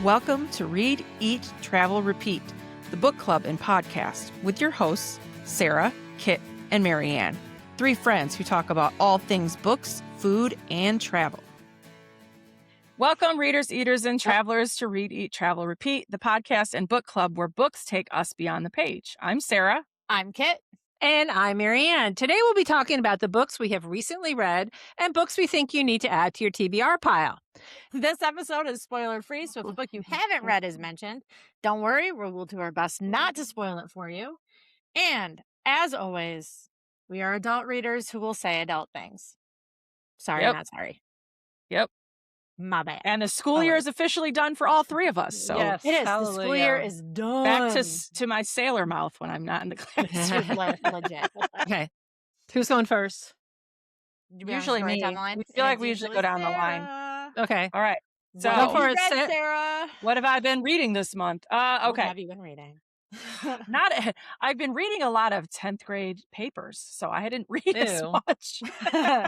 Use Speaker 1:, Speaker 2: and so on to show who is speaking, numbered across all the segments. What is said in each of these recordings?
Speaker 1: Welcome to Read, Eat, Travel, Repeat, the book club and podcast with your hosts, Sarah, Kit, and Marianne, three friends who talk about all things books, food, and travel. Welcome, readers, eaters, and travelers to Read, Eat, Travel, Repeat, the podcast and book club where books take us beyond the page. I'm Sarah.
Speaker 2: I'm Kit.
Speaker 3: And I'm Marianne. Today we'll be talking about the books we have recently read and books we think you need to add to your TBR pile.
Speaker 2: This episode is spoiler-free, so if a book you haven't read is mentioned, don't worry, we'll do our best not to spoil it for you. And, as always, we are adult readers who will say adult things. Sorry,
Speaker 1: Yep.
Speaker 2: not sorry.
Speaker 1: Yep.
Speaker 2: My bad.
Speaker 1: And the school year is officially done for all three of us. So
Speaker 3: Yes.
Speaker 2: It is.
Speaker 3: Hallelujah.
Speaker 2: The school year is done.
Speaker 1: back to my sailor mouth when I'm not in the class.
Speaker 2: Legit.
Speaker 3: Okay. Who's going first?
Speaker 1: Usually me. We feel like we usually go down the line.
Speaker 3: Okay.
Speaker 1: All right. So
Speaker 3: Go for it,
Speaker 2: Sarah.
Speaker 1: what have I been reading this month?
Speaker 2: What
Speaker 1: Okay.
Speaker 2: have you been reading?
Speaker 1: I've been reading a lot of 10th grade papers, so I didn't read as
Speaker 3: Ew.
Speaker 1: much.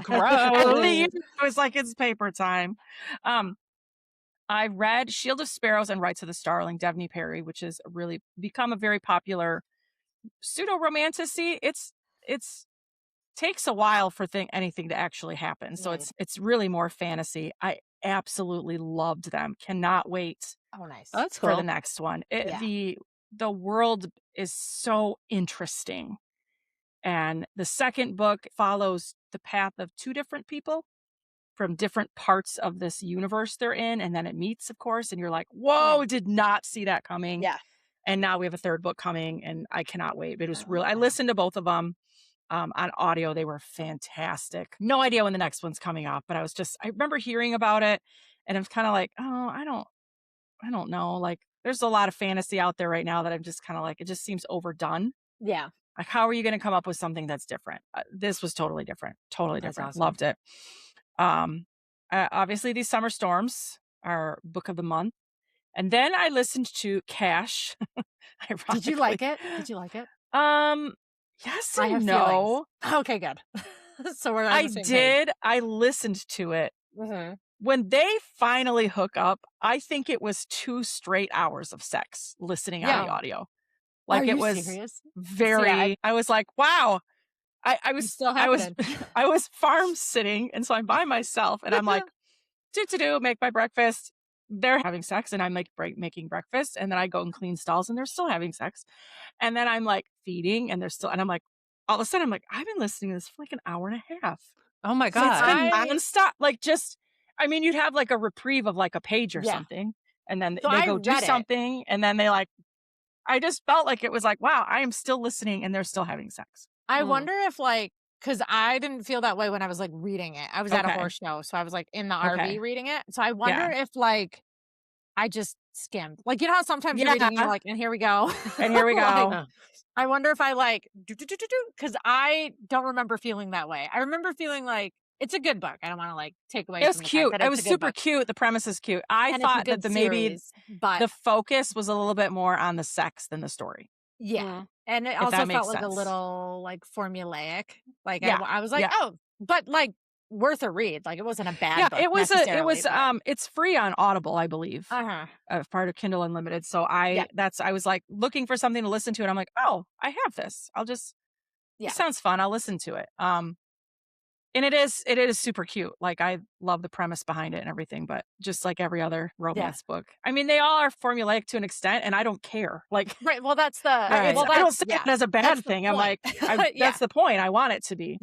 Speaker 3: Gross.
Speaker 1: It was like it's paper time. I read Shield of Sparrows and Rights of the Starling, Devney Perry, which has really become a very popular pseudo-romantasy. It's takes a while for anything to actually happen. So
Speaker 2: Right.
Speaker 1: it's really more fantasy. I absolutely loved them. Cannot wait
Speaker 2: Oh, nice.
Speaker 3: Oh, that's
Speaker 1: for
Speaker 3: cool.
Speaker 1: the next one.
Speaker 2: Yeah.
Speaker 1: The world is so interesting. And the second book follows the path of two different people from different parts of this universe they're in. And then it meets, of course, and you're like, whoa, did not see that coming.
Speaker 2: Yeah.
Speaker 1: And now we have a third book coming and I cannot wait. It was really, I listened to both of them on audio. They were fantastic. No idea when the next one's coming up, but I remember hearing about it and I was kind of like, oh, I don't know. Like there's a lot of fantasy out there right now that I'm just kind of like, it just seems overdone.
Speaker 2: Yeah.
Speaker 1: Like, how are you going to come up with something that's different? This was totally different. Totally
Speaker 2: That's
Speaker 1: different.
Speaker 2: awesome.
Speaker 1: Loved it. Obviously these summer storms are book of the month. And then I listened to Cash.
Speaker 2: Did you like it? Did you like it?
Speaker 1: Yes
Speaker 2: I
Speaker 1: and
Speaker 2: have
Speaker 1: no.
Speaker 2: feelings. Okay, good. So we're on
Speaker 1: I
Speaker 2: the same
Speaker 1: did. I listened to it.
Speaker 2: page. Mhm.
Speaker 1: When they finally hook up, I think it was 2 straight hours of sex listening on the audio. Like
Speaker 2: Are
Speaker 1: it
Speaker 2: you
Speaker 1: was
Speaker 2: serious?
Speaker 1: very, I was like, wow. I
Speaker 2: It's still happening.
Speaker 1: I was farm sitting. And so I'm by myself and I'm like, make my breakfast. They're having sex and I'm like making breakfast. And then I go and clean stalls and they're still having sex. And then I'm like feeding and and I'm like, all of a sudden I'm like, I've been listening to this for like an hour and a half.
Speaker 3: Oh my
Speaker 1: So it's
Speaker 3: God.
Speaker 1: been nonstop. Like you'd have like a reprieve of like a page or something. And then
Speaker 2: So
Speaker 1: they
Speaker 2: I
Speaker 1: go do
Speaker 2: read it.
Speaker 1: something. And then I just felt like it was like, wow, I am still listening and they're still having sex.
Speaker 2: I wonder if because I didn't feel that way when I was like reading it. I was at a
Speaker 1: Okay.
Speaker 2: horse show, so I was like in the
Speaker 1: Okay.
Speaker 2: RV reading it. So I wonder if I just skimmed. Like, you know how sometimes you're reading, you're like, and here we go.
Speaker 1: And here we go.
Speaker 2: Like, I wonder if I because I don't remember feeling that way. I remember feeling like it's a good book. I don't want to take away.
Speaker 1: It was
Speaker 2: from the fact
Speaker 1: cute.
Speaker 2: that
Speaker 1: It
Speaker 2: it's
Speaker 1: was
Speaker 2: a good
Speaker 1: super
Speaker 2: book.
Speaker 1: cute. The premise is cute. I
Speaker 2: And it's a
Speaker 1: thought that
Speaker 2: good
Speaker 1: maybe
Speaker 2: series, but
Speaker 1: the focus was a little bit more on the sex than the story.
Speaker 2: yeah. And it
Speaker 1: If
Speaker 2: also
Speaker 1: that makes
Speaker 2: felt like a
Speaker 1: sense.
Speaker 2: little formulaic. Like
Speaker 1: Yeah.
Speaker 2: I was like,
Speaker 1: Yeah.
Speaker 2: oh, but worth a read. Like it wasn't a bad
Speaker 1: Yeah,
Speaker 2: book.
Speaker 1: it was
Speaker 2: necessarily,
Speaker 1: it's free on Audible, I believe.
Speaker 2: uh-huh.
Speaker 1: Part of Kindle Unlimited. So I was like looking for something to listen to and I'm like, oh, I have this. It sounds fun. I'll listen to it. And it is super cute. Like I love the premise behind it and everything, but just like every other romance book. I mean, they all are formulaic to an extent and I don't care. Like
Speaker 2: Right. Well, that's the
Speaker 1: I don't say it as a bad
Speaker 2: That's the
Speaker 1: thing. I'm like,
Speaker 2: point.
Speaker 1: that's the point. I want it to be.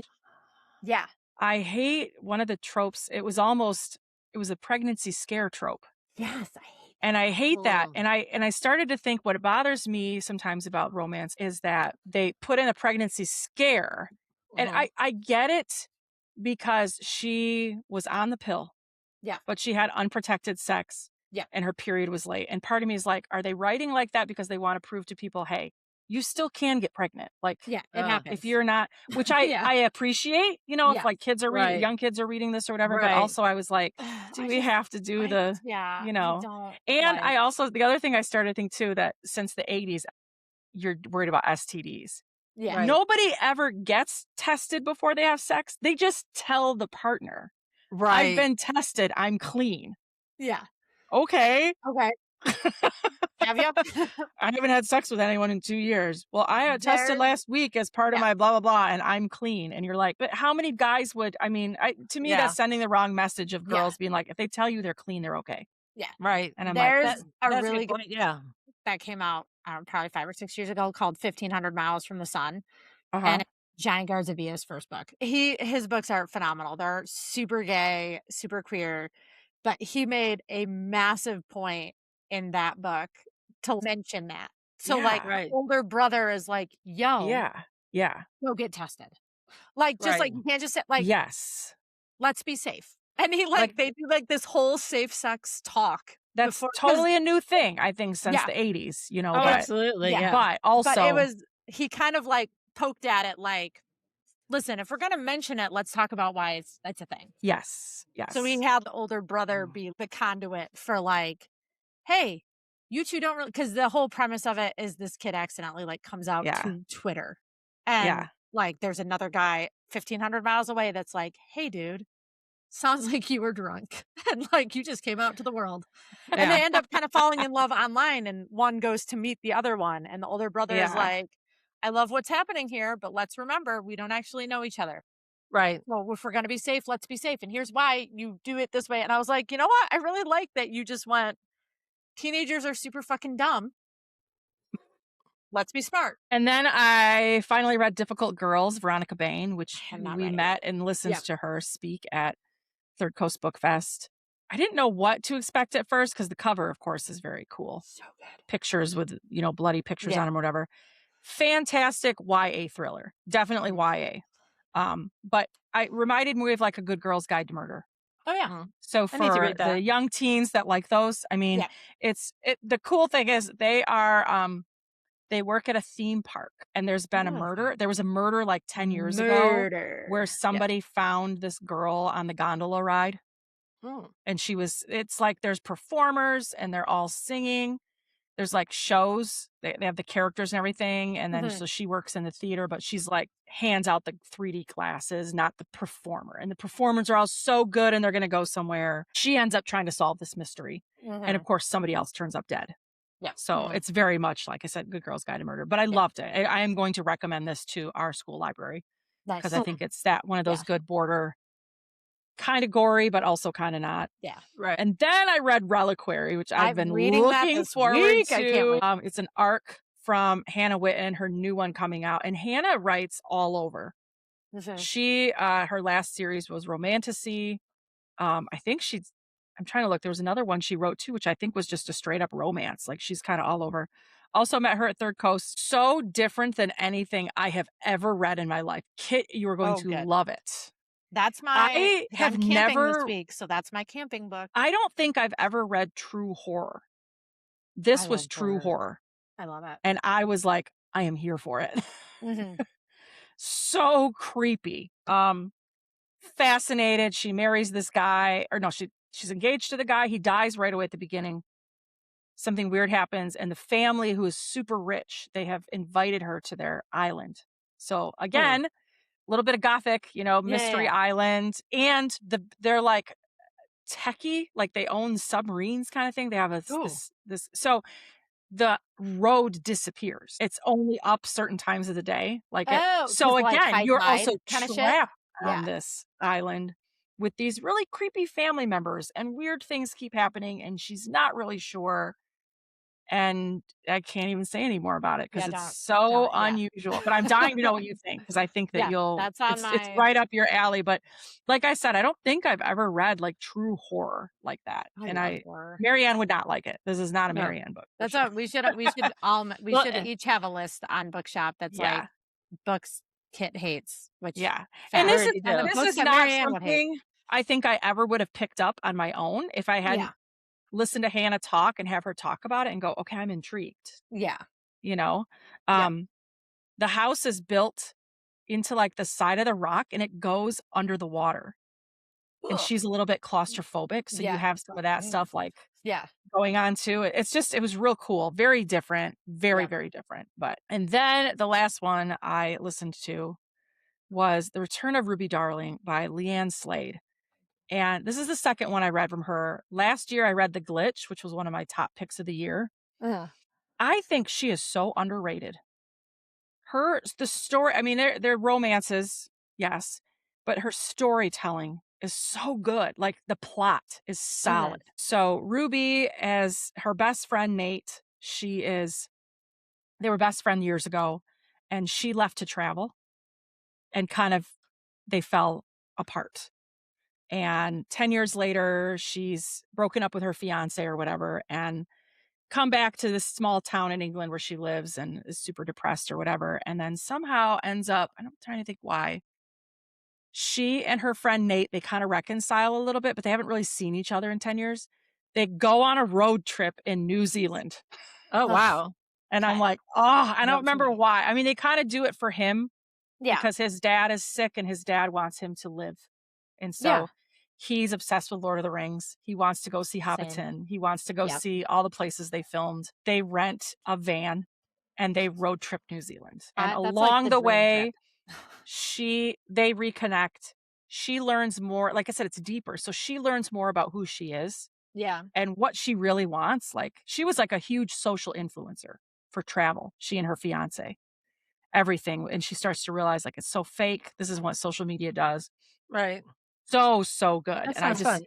Speaker 2: Yeah.
Speaker 1: I hate one of the tropes. It was a pregnancy scare trope.
Speaker 2: Yes, I hate
Speaker 1: And I hate that.
Speaker 2: Ugh.
Speaker 1: And I started to think what bothers me sometimes about romance is that they put in a pregnancy scare. And I get it because she was on the pill.
Speaker 2: Yeah.
Speaker 1: But she had unprotected sex.
Speaker 2: Yeah.
Speaker 1: And her period was late. And part of me is like, are they writing like that because they want to prove to people, hey, you still can get pregnant? Like,
Speaker 2: Yeah, it happens.
Speaker 1: if you're not, which I appreciate, if like kids are reading,
Speaker 3: Right.
Speaker 1: young kids are reading this or whatever.
Speaker 3: Right.
Speaker 1: But also I was like, do we have to do the,
Speaker 2: I
Speaker 1: And
Speaker 2: don't
Speaker 1: I also, the other thing I started to think too, that since the 80s, you're worried about STDs.
Speaker 2: Yeah.
Speaker 3: Right.
Speaker 1: Nobody ever gets tested before they have sex. They just tell the partner,
Speaker 3: Right.
Speaker 1: I've been tested. I'm clean.
Speaker 2: Yeah.
Speaker 1: Okay.
Speaker 2: Okay. Have you?
Speaker 1: I haven't had sex with anyone in 2 years. Well, I tested
Speaker 2: There's-
Speaker 1: last week as part of
Speaker 2: Yeah.
Speaker 1: my blah, blah, blah, and I'm clean. And you're like, but how many guys would, I mean, to me,
Speaker 3: Yeah.
Speaker 1: that's sending the wrong message of
Speaker 2: Yeah.
Speaker 1: girls being like, if they tell you they're clean, they're okay.
Speaker 2: Yeah.
Speaker 3: Right.
Speaker 1: And I'm like,
Speaker 2: There's
Speaker 3: That's
Speaker 2: a
Speaker 3: a
Speaker 2: really
Speaker 3: good point. Yeah.
Speaker 2: that came out probably 5 or 6 years ago called 1,500 Miles from the Sun.
Speaker 1: uh-huh.
Speaker 2: And it's Johnny Garzavia's first book. His books are phenomenal. They're super gay, super queer, but he made a massive point in that book to mention that. So like
Speaker 1: Yeah.
Speaker 3: Right.
Speaker 2: older brother is like, yo,
Speaker 1: Yeah. Yeah.
Speaker 2: go get tested. Like just like
Speaker 3: Right.
Speaker 2: you can't just say like
Speaker 1: Yes.
Speaker 2: let's be safe. And he like they do like this whole safe sex talk.
Speaker 1: That's
Speaker 2: before- 'cause-
Speaker 1: totally a new thing, I think, since
Speaker 2: Yeah.
Speaker 1: the 80s, you know,
Speaker 3: Oh,
Speaker 1: but,
Speaker 3: absolutely.
Speaker 2: yeah.
Speaker 3: Yeah.
Speaker 1: but also,
Speaker 2: but it was he kind of like poked at it like, listen, if we're gonna mention it, let's talk about why it's a thing.
Speaker 1: yes. Yes.
Speaker 2: So we had the older brother be the conduit for like, hey, you two don't really, because the whole premise of it is this kid accidentally like comes out
Speaker 1: Yeah.
Speaker 2: to Twitter, and
Speaker 1: Yeah.
Speaker 2: like there's another guy 1,500 miles away that's like, hey, dude, sounds like you were drunk and like you just came out to the world, and they end up kind of falling in love online, and one goes to meet the other one, and the older brother is
Speaker 1: Yeah.
Speaker 2: like, I love what's happening here, but let's remember we don't actually know each other.
Speaker 3: Right.
Speaker 2: Well, if we're going to be safe, let's be safe. And here's why you do it this way. And I was like, you know what? I really like that you just went, teenagers are super fucking dumb. Let's be smart.
Speaker 1: And then I finally read Difficult Girls, Veronica Bain, which
Speaker 2: I have not
Speaker 1: we
Speaker 2: read it
Speaker 1: met and listened
Speaker 2: Yeah.
Speaker 1: to her speak at Third Coast Book Fest. I didn't know what to expect at first because the cover, of course, is very cool.
Speaker 2: So good.
Speaker 1: Pictures with, bloody pictures
Speaker 2: Yeah.
Speaker 1: on them or whatever. Fantastic YA thriller. Definitely YA. But I reminded me of like A Good Girl's Guide to Murder.
Speaker 2: Oh, yeah.
Speaker 1: So
Speaker 3: I need to
Speaker 1: for
Speaker 3: read
Speaker 1: the
Speaker 3: that.
Speaker 1: young teens that like those, I mean,
Speaker 2: Yeah.
Speaker 1: the cool thing is they are, they work at a theme park and there's been a
Speaker 2: Oh.
Speaker 1: murder. There was a murder like 10 years ago
Speaker 2: Murder.
Speaker 1: where somebody found this girl on the gondola ride.
Speaker 3: Oh.
Speaker 1: And it's like there's performers and they're all singing. There's like shows. They have the characters and everything. And then
Speaker 2: Mhm.
Speaker 1: so she works in the theater, but she's like hands out the 3D glasses, not the performer. And the performers are all so good and they're going to go somewhere. She ends up trying to solve this mystery. And of course, somebody else turns up dead.
Speaker 2: Yeah.
Speaker 1: So it's very much, like I said, Good Girl's Guide to Murder. But I loved it. I am going to recommend this to our school library because I think it's one of those good border, kind of gory, but also kind of not.
Speaker 2: Yeah.
Speaker 3: Right.
Speaker 1: And then I read Reliquary, which I've been
Speaker 2: reading that
Speaker 1: looking
Speaker 2: this
Speaker 1: forward
Speaker 2: week. I can't
Speaker 1: to.
Speaker 2: wait.
Speaker 1: It's an arc from Hannah Witten, her new one coming out. And Hannah writes all over.
Speaker 2: Mhm.
Speaker 1: She, her last series was Romantasy. I think I'm trying to look. There was another one she wrote too, which I think was just a straight up romance. Like she's kind of all over. Also met her at Third Coast. So different than anything I have ever read in my life. Kit, you are going to
Speaker 2: good.
Speaker 1: love it.
Speaker 2: That's my.
Speaker 1: I have
Speaker 2: I'm camping this
Speaker 1: never-
Speaker 2: week, so that's my camping book.
Speaker 1: I don't think I've ever read true horror. This
Speaker 2: I
Speaker 1: was
Speaker 2: love
Speaker 1: true
Speaker 2: horror.
Speaker 1: horror.
Speaker 2: I love it.
Speaker 1: And I was like, I am here for it.
Speaker 2: Mhm.
Speaker 1: So creepy. Fascinated. She marries this guy, or no, she's engaged to the guy. He dies right away at the beginning. Something weird happens, and the family, who is super rich, they have invited her to their island. So again, a little bit of gothic, mystery
Speaker 2: yeah.
Speaker 1: island, and they're like techie, like they own submarines kind of thing. They have this. So the road disappears. It's only up certain times of the day. So
Speaker 2: like,
Speaker 1: again,
Speaker 2: high
Speaker 1: you're
Speaker 2: tide
Speaker 1: also
Speaker 2: kinda shit?
Speaker 1: trapped
Speaker 2: Yeah.
Speaker 1: on this island with these really creepy family members, and weird things keep happening, and she's not really sure. And I can't even say any more about it because it's so unusual. But I'm dying to know what you think, because I think that
Speaker 2: that's on
Speaker 1: it's right up your alley. But like I said, I don't think I've ever read like true horror like that.
Speaker 2: I love horror.
Speaker 1: Marianne would not like it. This is not a
Speaker 2: No.
Speaker 1: Marianne book.
Speaker 2: That's
Speaker 1: sure.
Speaker 2: all. We should each have a list on Bookshop that's like books Kit hates. Which
Speaker 1: and this
Speaker 3: already do.
Speaker 1: this
Speaker 2: Books
Speaker 1: is
Speaker 2: that
Speaker 1: not
Speaker 2: Marianne would hate.
Speaker 1: something I think I ever would have picked up on my own if I hadn't listened to Hannah talk and have her talk about it and go, okay, I'm intrigued.
Speaker 2: Yeah.
Speaker 1: The house is built into like the side of the rock and it goes under the water. And she's a little bit claustrophobic. So you have some of that stuff like going on too. It was real cool. Very different. Very, very different. And then the last one I listened to was The Return of Ruby Darling by Leanne Slade. And this is the second one I read from her. Last year, I read The Glitch, which was one of my top picks of the year. I think she is so underrated. The story, I mean, they're romances, yes, but her storytelling is so good. Like the plot is solid. So Ruby, as her best friend Nate, they were best friends years ago, and she left to travel, and they fell apart. And 10 years later, she's broken up with her fiance or whatever, and come back to this small town in England where she lives and is super depressed or whatever. And then somehow ends up, I'm trying to think why. She and her friend Nate, they kind of reconcile a little bit, but they haven't really seen each other in 10 years. They go on a road trip in New Zealand.
Speaker 3: Oh, wow.
Speaker 1: And I'm like, I don't remember why. I mean, they kind of do it for him because his dad is sick and his dad wants him to live. And so he's obsessed with Lord of the Rings. He wants to go see Hobbiton. He wants to go see all the places they filmed. They rent a van and they road trip New Zealand. And along the way, they reconnect. She learns more. Like I said, it's deeper. So she learns more about who she is.
Speaker 2: Yeah.
Speaker 1: And what she really wants. Like she was like a huge social influencer for travel. She and her fiance. Everything. And she starts to realize like it's so fake. This is what social media does.
Speaker 3: Right.
Speaker 1: So good.
Speaker 3: That
Speaker 1: And
Speaker 3: sounds fun.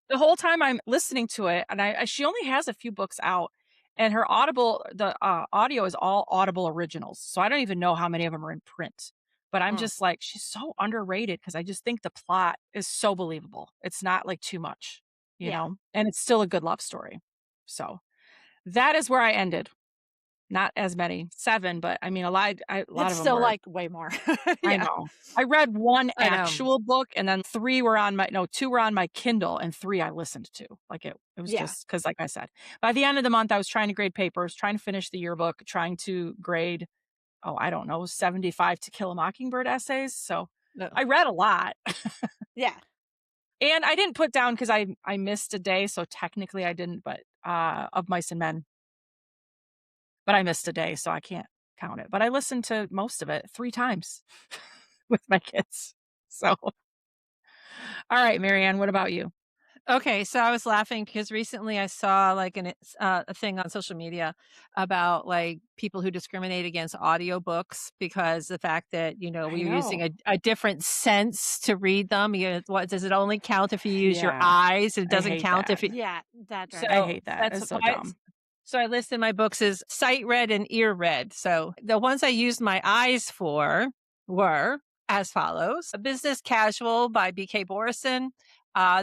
Speaker 1: the whole time I'm listening to it, and she only has a few books out, and her audio is all Audible originals. So I don't even know how many of them are in print. But I'm just like, she's so underrated because I just think the plot is so believable. It's not like too much, you know, and it's still a good love story. So that is where I ended. Not as many, 7, but I mean, a lot of them
Speaker 2: still
Speaker 1: were.
Speaker 2: like way more.
Speaker 1: I know. I read 1 actual book, and then 2 were on my Kindle, and 3 I listened to. Like it was just because, like I said, by the end of the month, I was trying to grade papers, trying to finish the yearbook, trying to grade, I don't know, 75 To Kill a Mockingbird essays. So I read a lot. And I didn't put down because I missed a day, so technically I didn't, but Of Mice and Men. But I missed a day, so I can't count it. But I listened to most of it 3 times with my kids. So, all right, Marianne, what about you?
Speaker 3: Okay, so I was laughing because recently I saw like a thing on social media about like people who discriminate against audiobooks because the fact that, we're using a different sense to read them. What does it only count if you use your eyes? It doesn't count if it.
Speaker 2: That's
Speaker 3: So
Speaker 1: I hate that. It's so dumb.
Speaker 3: So I listed my books as sight read and ear read. So the ones I used my eyes for were as follows: A Business Casual by B.K. Borison.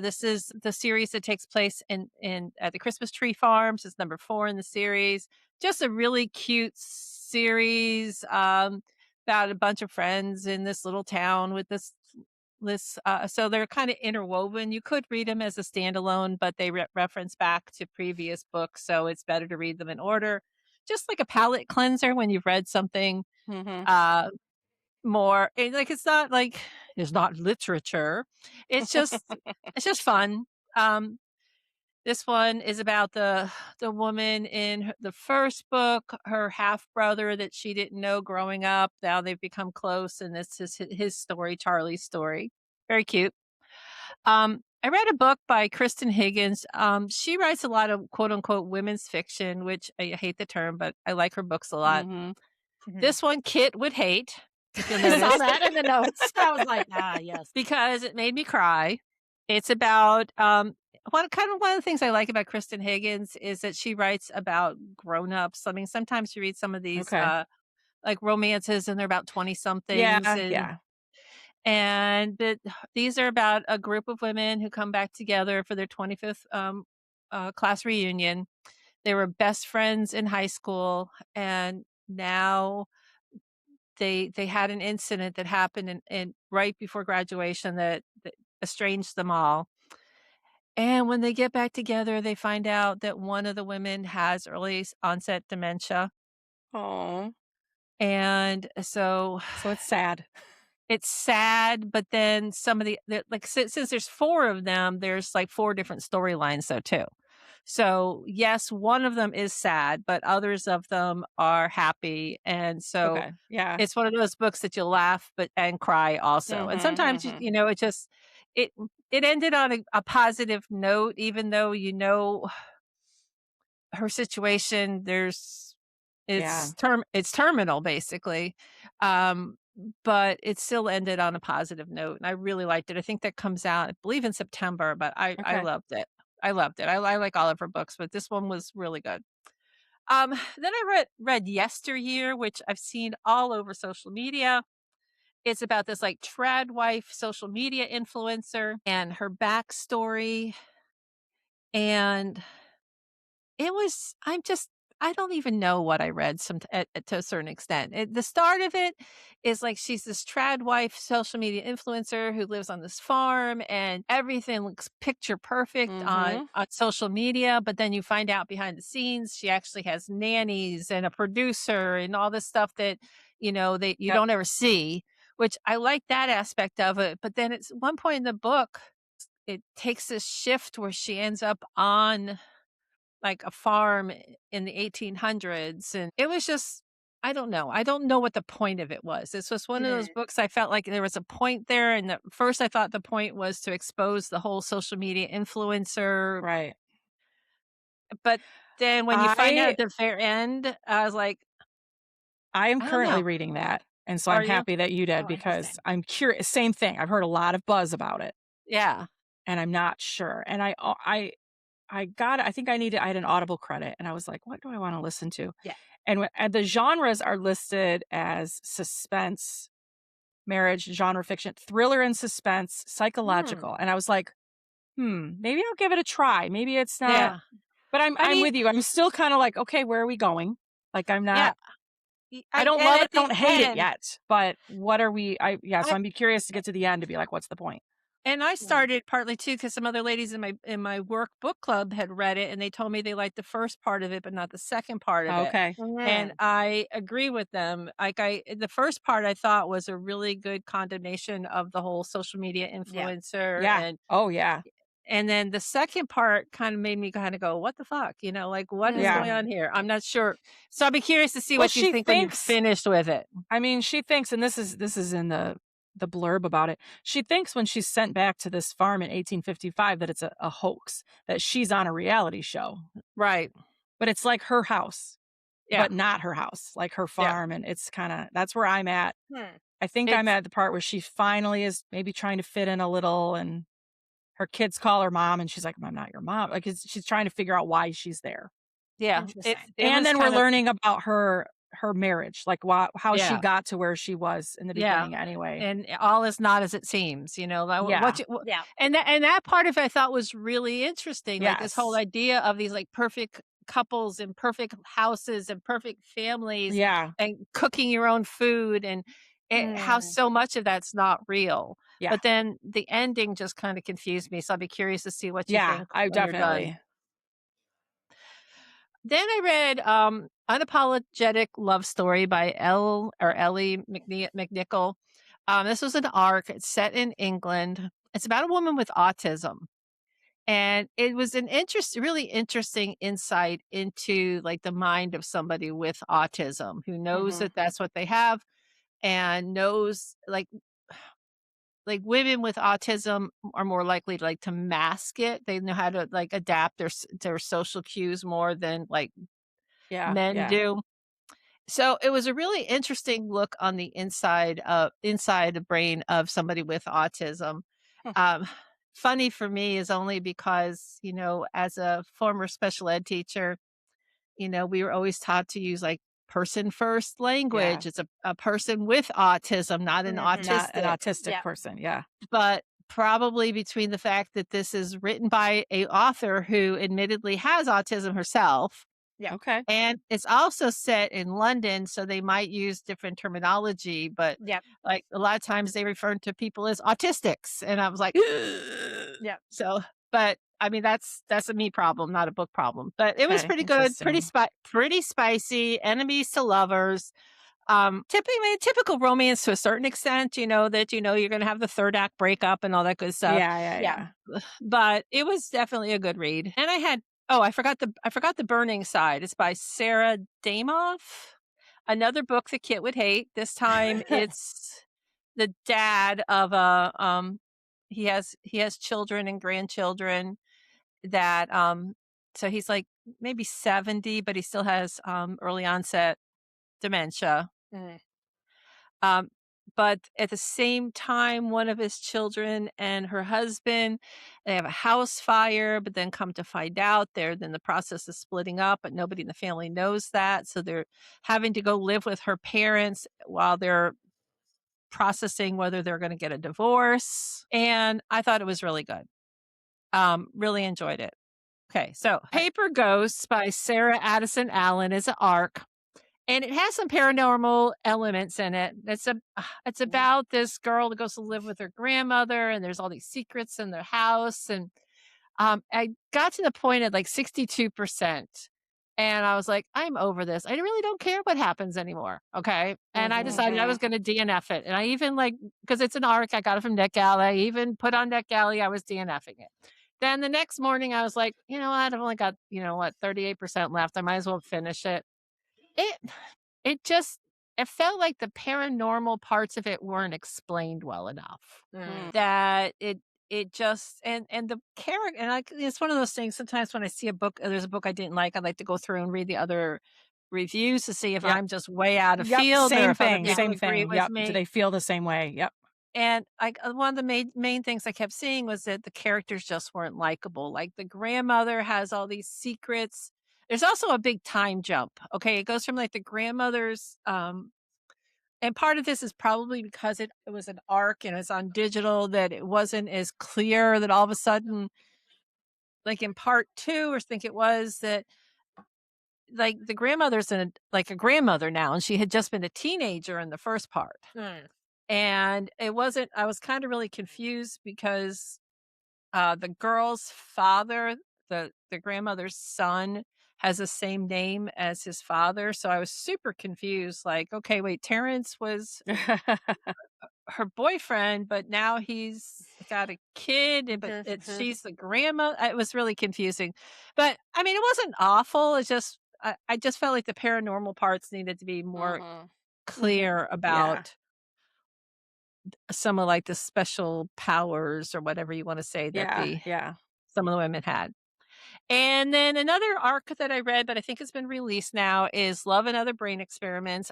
Speaker 3: This is the series that takes place at the Christmas Tree Farms. It's number 4 in the series. Just a really cute series about a bunch of friends in this little town with this. So they're kind of interwoven. You could read them as a standalone, but they reference back to previous books, so it's better to read them in order. Just like a palate cleanser when you've read something more. It's not literature. It's just fun. This one is about the woman in the first book, her half brother that she didn't know growing up. Now they've become close, and this is his story, Charlie's story. Very cute. I read a book by Kristen Higgins. She writes a lot of quote unquote women's fiction, which I hate the term, but I like her books a lot. This one Kit would hate. If you'll notice.
Speaker 2: I saw that in the notes. I was like, yes.
Speaker 3: Because it made me cry. It's about one of the things I like about Kristen Higgins is that she writes about grown-ups. I mean, sometimes you read some of these like romances and they're about 20-somethings. And these are about a group of women who come back together for their 25th class reunion. They were best friends in high school, and now they had an incident that happened in right before graduation that estranged them all. And when they get back together, they find out that one of the women has early onset dementia.
Speaker 1: Oh.
Speaker 3: And so
Speaker 1: it's sad.
Speaker 3: It's sad, but then some of since there's 4 of them, there's like 4 different storylines though too. So yes, one of them is sad, but others of them are happy. And so it's one of those books that you'll laugh and cry also. And sometimes it it ended on a positive note, even though, her situation,
Speaker 1: Yeah.
Speaker 3: it's terminal basically. Um, but it still ended on a positive note, and I really liked it. I think that comes out, I believe, in September, but I
Speaker 1: Okay.
Speaker 3: loved it. I loved it. I like all of her books, but this one was really good. Then I read Yesteryear, which I've seen all over social media. It's about this like trad wife social media influencer and her backstory. And it was I don't even know what I read to a certain extent. The start of it is like she's this trad wife social media influencer who lives on this farm and everything looks picture perfect
Speaker 1: Mm-hmm.
Speaker 3: on social media, but then you find out behind the scenes she actually has nannies and a producer and all this stuff that, that you
Speaker 1: Yep.
Speaker 3: don't ever see, which I like that aspect of it. But then it's one point in the book, it takes this shift where she ends up on like a farm in the 1800s, and it was just, I don't know. I don't know what the point of it was. This was one of those
Speaker 2: Mhm.
Speaker 3: books I felt like there was a point there, and at first I thought the point was to expose the whole social media influencer,
Speaker 1: Right.
Speaker 3: but then when you find out
Speaker 1: I
Speaker 3: at the very end, I was like,
Speaker 1: I am
Speaker 3: I don't
Speaker 1: currently
Speaker 3: know.
Speaker 1: reading that, and so
Speaker 3: Are
Speaker 1: I'm
Speaker 3: you?
Speaker 1: happy that you did
Speaker 2: Oh,
Speaker 1: because
Speaker 2: interesting.
Speaker 1: I'm curious. Same thing. I've heard a lot of buzz about it,
Speaker 3: Yeah.
Speaker 1: and I'm not sure. And I think I had an Audible credit, and I was like, "What do I wanna listen to?"
Speaker 2: Yeah.
Speaker 1: And the genres are listed as suspense, marriage, genre fiction, thriller and suspense,
Speaker 2: Hmm.
Speaker 1: psychological, and I was like, maybe I'll give it a try. Maybe it's not."
Speaker 3: Yeah.
Speaker 1: But
Speaker 3: I
Speaker 1: I'm
Speaker 3: mean,
Speaker 1: with you. I'm still kinda like, "Okay, where are we going?" Like, I'm
Speaker 3: yeah.
Speaker 1: not I don't
Speaker 3: And
Speaker 1: love it,
Speaker 3: at
Speaker 1: I
Speaker 3: the
Speaker 1: don't hate it
Speaker 3: end,
Speaker 1: yet, but what are we so
Speaker 3: I
Speaker 1: I'm be curious to get to the end to be like, "What's the point?"
Speaker 3: And I
Speaker 2: Hmm.
Speaker 3: started partly too because some other ladies in my work book club had read it, and they told me they liked the first part of it, but not the second part of it.
Speaker 1: Okay.
Speaker 3: And
Speaker 2: Mhm.
Speaker 3: I agree with them. Like the first part I thought was a really good condemnation of the whole social media
Speaker 2: Yeah.
Speaker 3: influencer,
Speaker 1: Yeah. Oh, yeah.
Speaker 3: and then the second part kind of made me kind of go, "What the fuck?" Like what is
Speaker 1: Yeah.
Speaker 3: going on
Speaker 2: Hmm.
Speaker 3: here? I'm not sure. So I'll be curious to see
Speaker 1: Well,
Speaker 3: what you
Speaker 1: she
Speaker 3: think when you're
Speaker 1: thinks
Speaker 3: finished with it.
Speaker 1: I mean, she thinks, and this is in the blurb about it. She thinks when she's sent back to this farm in 1855 that it's a hoax, that she's on a reality show.
Speaker 3: Right.
Speaker 1: But it's like her house,
Speaker 3: Yeah.
Speaker 1: but not her house, like her
Speaker 3: Yeah.
Speaker 1: farm, and it's kinda that's where I'm at.
Speaker 2: Hmm.
Speaker 1: I think I'm
Speaker 3: It's
Speaker 1: at the part where she finally is maybe trying to fit in a little, and her kids call her mom, and she's like, "I'm not your mom." Like, she's trying to figure out why she's there.
Speaker 3: yeah.
Speaker 2: Interesting.
Speaker 3: It
Speaker 1: And
Speaker 3: was
Speaker 1: then we're
Speaker 3: kind of
Speaker 1: learning about her marriage, like, how she
Speaker 3: yeah.
Speaker 1: got to where she was in the
Speaker 3: Yeah,
Speaker 1: beginning anyway.
Speaker 3: and all is not as it seems, like
Speaker 1: Yeah.
Speaker 2: Yeah.
Speaker 3: and that part of it I thought was really interesting, like this whole
Speaker 1: Yes.
Speaker 3: idea of these like perfect couples and perfect houses and perfect families
Speaker 1: Yeah.
Speaker 3: and cooking your own food and how
Speaker 2: Hmm.
Speaker 3: so much of that's not real.
Speaker 1: Yeah.
Speaker 3: But then the ending just kind of confused me, so I'll be curious to see what you
Speaker 1: Yeah.
Speaker 3: think
Speaker 1: I
Speaker 3: when you're done.
Speaker 1: definitely
Speaker 3: Then I read Unapologetic Love Story by Ellie McNichol. This was an arc. It's set in England. It's about a woman with autism. And it was an really interesting insight into like the mind of somebody with autism who knows
Speaker 1: Mhm.
Speaker 3: that that's what they have and knows like women with autism are more likely to like to mask it. They know how to like adapt their social cues more than like
Speaker 1: Yeah,
Speaker 3: men
Speaker 1: yeah.
Speaker 3: do. So it was a really interesting look on the inside the brain of somebody with autism.
Speaker 1: Hmm.
Speaker 3: Um, funny for me is only because, as a former special ed teacher, we were always taught to use like person first
Speaker 1: Yeah.
Speaker 3: language. It's a person with autism, not an
Speaker 2: Mhm.
Speaker 1: Not an
Speaker 3: autistic.
Speaker 1: autistic
Speaker 2: Yeah.
Speaker 1: person, yeah.
Speaker 3: But probably between the fact that this is written by a author who admittedly has autism herself,
Speaker 2: Yeah.
Speaker 1: Okay.
Speaker 3: and it's also set in London, so they might use different terminology, but,
Speaker 2: Yep.
Speaker 3: like, a lot of times they refer to people as autistics, and I was like,
Speaker 2: Yep.
Speaker 3: so but, I mean, that's a me problem, not a book problem, but it was
Speaker 1: Okay,
Speaker 3: pretty good,
Speaker 1: interesting.
Speaker 3: pretty spicy, enemies to lovers, typical romance to a certain extent, that, you're gonna have the 3rd act breakup and all that good stuff.
Speaker 1: Yeah, yeah,
Speaker 2: Yeah.
Speaker 1: yeah.
Speaker 3: But it was definitely a good read. And I forgot the burning side. It's by Sarah Damoff. Another book that Kit would hate. This time it's the dad of a he has children and grandchildren that so he's like maybe 70, but he still has early onset dementia.
Speaker 2: Mm.
Speaker 3: Um, but at the same time, one of his children and her husband, they have a house fire, but then come to find out they're in the process of splitting up, but nobody in the family knows that. So they're having to go live with her parents while they're processing whether they're going to get a divorce. And I thought it was really good. Really enjoyed it. Okay, so Paper Ghosts by Sarah Addison Allen is an ARC. And it has some paranormal elements in it. It's about this girl that goes to live with her grandmother, and there's all these secrets in their house. And I got to the point at like 62%. And I was like, I'm over this. I really don't care what happens anymore. Okay. And I decided I was going to DNF it. And I even because it's an ARC, I got it from NetGalley. I even put on NetGalley, I was DNFing it. Then the next morning, I was like, you know what? I've only got, 38% left. I might as well finish it. It it just it felt like the paranormal parts of it weren't explained well enough. That it just and the character and it's one of those things sometimes when I see a book, there's a book I didn't like, I'd like to go through and read the other reviews to see if
Speaker 1: Yep.
Speaker 3: I'm just way out of
Speaker 1: Yep,
Speaker 3: field or
Speaker 1: same
Speaker 3: if other
Speaker 1: thing,
Speaker 3: people
Speaker 1: same
Speaker 3: agree
Speaker 1: thing.
Speaker 3: with
Speaker 1: Yep.
Speaker 3: me.
Speaker 1: Do they feel the same way? Yep.
Speaker 3: And one of the main things I kept seeing was that the characters just weren't likable. Like the grandmother has all these secrets. There's also a big time jump. Okay, it goes from like the grandmother's and part of this is probably because it was an ARC and it's on digital, that it wasn't as clear, that all of a sudden, like in part 2, or I think it was, that like the grandmother's a grandmother now, and she had just been a teenager in the first part. And it wasn't, I was kind of really confused because the girl's father, the grandmother's son, has the same name as his father. So I was super confused. Like, okay, wait, Terrence was her boyfriend, but now he's got a kid, but she's the grandma. It was really confusing. But I mean, it wasn't awful. It's just, I just felt like the paranormal parts needed to be more clear about some of like the special powers or whatever you want to say that some of the women had. And then another arc that I read, but I think it's been released now, is Love and Other Brain Experiments.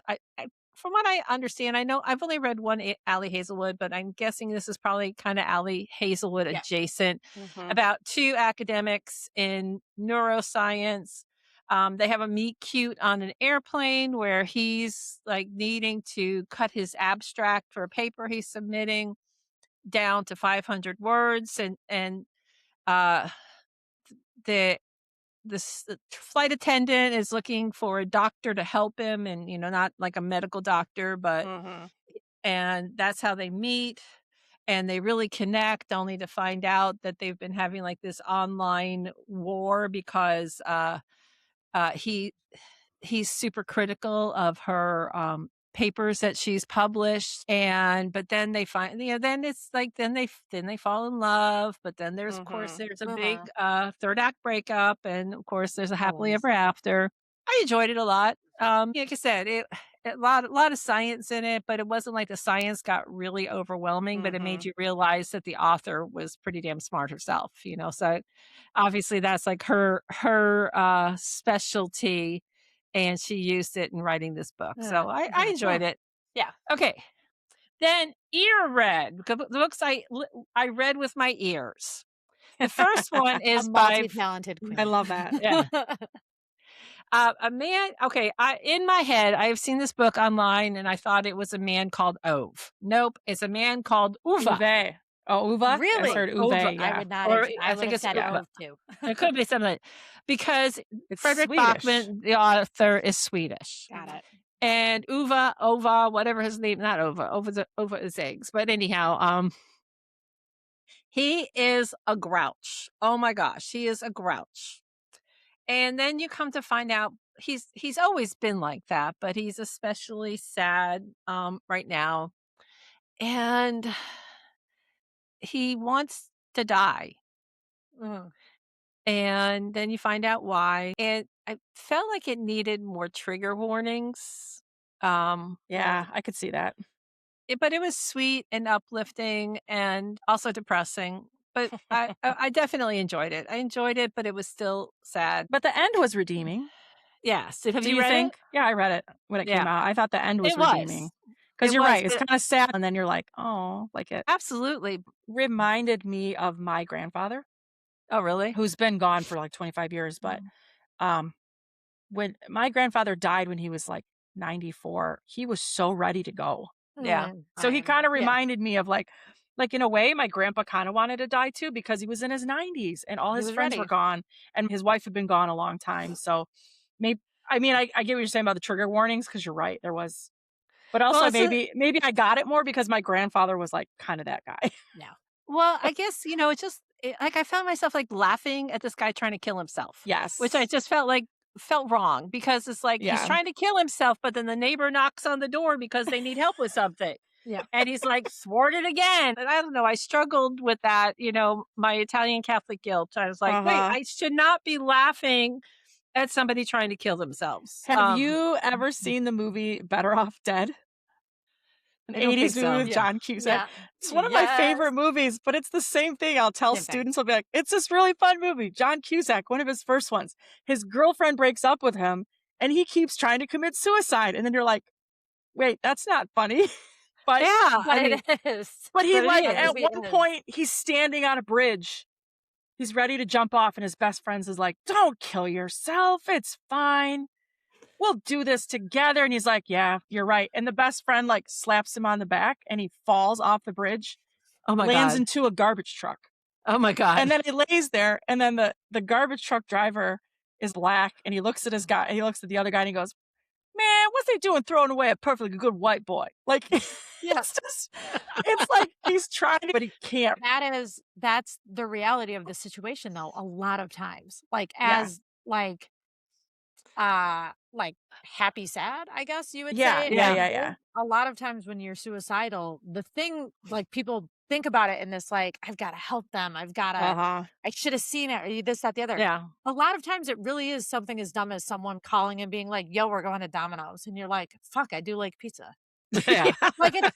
Speaker 3: From what I understand, I know I've only read one Allie Hazelwood, but I'm guessing this is probably kind of Allie Hazelwood adjacent, about two academics in neuroscience. They have a meet cute on an airplane where he's like needing to cut his abstract for a paper he's submitting down to 500 words, and uh, the flight attendant is looking for a doctor to help him, and not like a medical doctor, but and that's how they meet, and they really connect, only to find out that they've been having like this online war because he's super critical of her papers that she's published, but then they find, then it's like then they fall in love, but then there's of course there's a big third act breakup, and of course there's a happily ever after. I enjoyed it a lot. Like I said, a lot of science in it, but it wasn't like the science got really overwhelming, but it made you realize that the author was pretty damn smart herself, so obviously that's like her specialty, and she used it in writing this book. So I enjoyed it.
Speaker 2: Yeah.
Speaker 3: Okay. Then ear read, the books I read with my ears. The first one is
Speaker 2: a
Speaker 3: by
Speaker 2: multi-talented queen.
Speaker 1: I love that.
Speaker 3: Yeah. A man. Okay, in my head, I have seen this book online, and I thought it was a man called Ove. Nope, it's a man called Uwe.
Speaker 1: Uwe. Oh, Uwe?
Speaker 2: Really?
Speaker 1: I heard Uwe,
Speaker 2: Uwe.
Speaker 1: yeah.
Speaker 2: I would not.
Speaker 3: Or
Speaker 2: I
Speaker 3: I
Speaker 2: would
Speaker 3: think
Speaker 2: have
Speaker 3: it's
Speaker 2: said
Speaker 3: Uwe.
Speaker 2: Ove too.
Speaker 3: It could be something, because
Speaker 1: It's
Speaker 3: Frederick
Speaker 1: Swedish.
Speaker 3: Bachman, the author, is Swedish.
Speaker 2: Got it.
Speaker 3: And Ova, whatever his name, not Ova is eggs. But anyhow, he is a grouch. Oh my gosh, he is a grouch. And then you come to find out he's always been like that, but he's especially sad right now. And he wants to die. And then you find out why. And I felt like it needed more trigger warnings.
Speaker 1: Yeah, I could see that.
Speaker 3: but it was sweet and uplifting and also depressing. But I definitely enjoyed it. I enjoyed it, but it was still sad.
Speaker 1: But the end was redeeming.
Speaker 3: Yes. Have
Speaker 1: Do
Speaker 3: you
Speaker 1: you
Speaker 3: read it?
Speaker 1: think? Yeah, I read it when it came
Speaker 3: Yeah,
Speaker 1: out. I thought the end was
Speaker 3: it
Speaker 1: redeeming.
Speaker 3: was.
Speaker 1: Because
Speaker 3: It
Speaker 1: you're
Speaker 3: was.
Speaker 1: right. It's kind of sad. And then you're like, oh, like it
Speaker 3: Absolutely.
Speaker 1: reminded me of my grandfather,
Speaker 3: Oh, really?
Speaker 1: who's been gone for like 25 years. But um, when my grandfather died when he was like 94, he was so ready to go.
Speaker 3: Yeah.
Speaker 1: So he kind of
Speaker 3: Yeah.
Speaker 1: reminded me of like in a way, my grandpa kind of wanted to die too because he was in his 90s and all
Speaker 2: He
Speaker 1: his
Speaker 2: was
Speaker 1: friends were
Speaker 2: ready.
Speaker 1: gone and his wife had been gone a long time. So maybe, I mean, I get what you're saying about the trigger warnings because you're right. There was, but also
Speaker 3: Well,
Speaker 1: maybe I got it more because my grandfather was like kind of that guy.
Speaker 3: well, I guess, it's just like I found myself like laughing at this guy trying to kill himself,
Speaker 1: Yes.
Speaker 3: which I just felt wrong because it's like he's
Speaker 1: Yeah.
Speaker 3: trying to kill himself, but then the neighbor knocks on the door because they need help with something.
Speaker 2: Yeah.
Speaker 3: And he's like, thwarted again. And I don't know. I struggled with that, my Italian Catholic guilt. I was like, wait, I should not be laughing at somebody trying to kill themselves.
Speaker 1: Have you ever seen the movie Better Off Dead? An
Speaker 3: I don't
Speaker 1: 80s
Speaker 3: think so.
Speaker 1: movie with John Cusack.
Speaker 2: Yeah.
Speaker 1: It's one of my favorite movies, but it's the same thing. I'll tell
Speaker 2: Same thing.
Speaker 1: students, I'll be like, it's this really fun movie. John Cusack, one of his first ones. His girlfriend breaks up with him and he keeps trying to commit suicide. And then you're like, wait, that's not funny. But
Speaker 3: Yeah,
Speaker 2: But it is.
Speaker 1: But he
Speaker 3: But it
Speaker 1: like
Speaker 3: is.
Speaker 1: at
Speaker 2: It
Speaker 1: one
Speaker 2: is.
Speaker 1: point he's standing on a bridge. He's ready to jump off, and his best friend is like, "Don't kill yourself. It's fine. We'll do this together." And he's like, "Yeah, you're right." And the best friend like slaps him on the back, and he falls off the bridge,
Speaker 3: Oh my
Speaker 1: lands
Speaker 3: God.
Speaker 1: into a garbage truck,
Speaker 3: Oh my God.
Speaker 1: and then he lays there. And then the garbage truck driver is black, and he looks at his guy, and he looks at the other guy, and he goes, "Man, what's he doing throwing away a perfectly good white boy?" Like, it's like he's trying, but he can't.
Speaker 2: That's the reality of the situation though, a lot of times. Like
Speaker 1: Yeah.
Speaker 2: as like happy sad, I guess you would
Speaker 1: Yeah,
Speaker 2: say.
Speaker 1: yeah.
Speaker 2: A lot of times when you're suicidal, the thing like people think about it in this like, I've got to help them. I've got to, I should have seen it, or this, that, the other.
Speaker 3: Yeah.
Speaker 2: A lot of times it really is something as dumb as someone calling and being like, yo, we're going to Domino's. And you're like, fuck, I do like pizza.
Speaker 3: Yeah.
Speaker 2: Like it's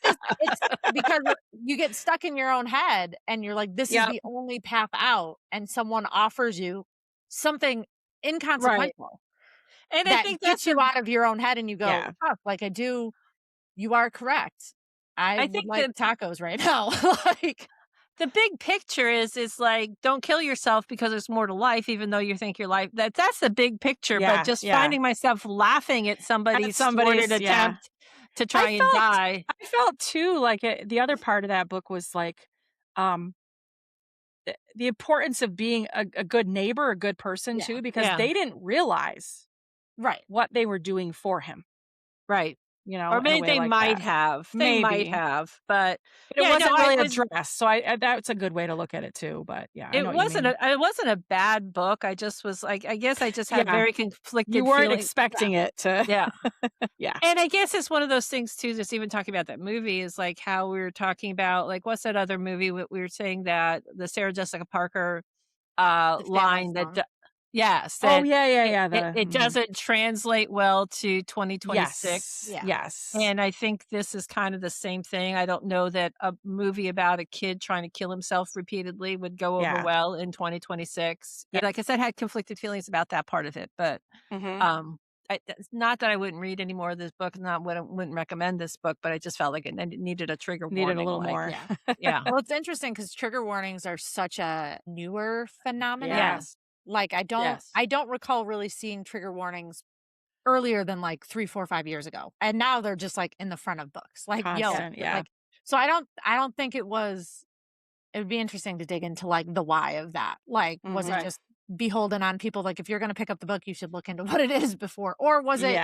Speaker 2: because you get stuck in your own head and you're like, this is the only path out. And someone offers you something inconsequential.
Speaker 3: And
Speaker 2: that
Speaker 3: I think
Speaker 2: gets
Speaker 3: that's
Speaker 2: you out of your own head and you go,
Speaker 1: Yeah.
Speaker 2: fuck, like I do. You are correct. I would
Speaker 3: think
Speaker 2: like tacos right now. Like
Speaker 3: the big picture is like, don't kill yourself because there's more to life, even though you think your life that's the big picture.
Speaker 1: Yeah,
Speaker 3: But just
Speaker 1: yeah.
Speaker 3: finding myself laughing at somebody's thwarted attempt to try and die.
Speaker 1: I felt too like the other part of that book was like the importance of being a good neighbor, a good person too, because they didn't realize what they were doing for him.
Speaker 3: Right.
Speaker 1: in
Speaker 3: Or
Speaker 1: a
Speaker 3: maybe
Speaker 1: way
Speaker 3: they
Speaker 1: like
Speaker 3: might
Speaker 1: that.
Speaker 3: have. They
Speaker 1: Maybe.
Speaker 3: might have, but
Speaker 1: it wasn't really addressed. So that's a good way to look at it too. But yeah, I know what you mean.
Speaker 3: It wasn't a bad book. I just was like, I guess I just had very conflicted
Speaker 1: You weren't
Speaker 3: feelings.
Speaker 1: expecting it to.
Speaker 3: Yeah.
Speaker 1: Yeah.
Speaker 3: And I guess it's one of those things too, just even talking about that movie is like how we were talking about, like, what's that other movie we were saying that the Sarah Jessica Parker line that, yes.
Speaker 1: Oh, yeah.
Speaker 3: It doesn't translate well to 2026.
Speaker 1: Yes.
Speaker 3: And I think this is kind of the same thing. I don't know that a movie about a kid trying to kill himself repeatedly would go over well in 2026.
Speaker 1: Yeah.
Speaker 3: Like I said, I had conflicted feelings about that part of it, but it's not that I wouldn't read any more of this book, wouldn't recommend this book, but I just felt like it needed a trigger warning.
Speaker 1: Needed a little more.
Speaker 3: Yeah.
Speaker 2: Well, it's interesting because trigger warnings are such a newer phenomenon.
Speaker 3: Yes.
Speaker 2: Like I don't recall really seeing trigger warnings earlier than like 3, 4, 5 years ago. And now they're just like in the front of books. Like,
Speaker 1: Constant,
Speaker 2: like, so I don't think it would be interesting to dig into like the why of that. Like, was it just beholden on people? Like, if you're going to pick up the book, you should look into what it is before, or was it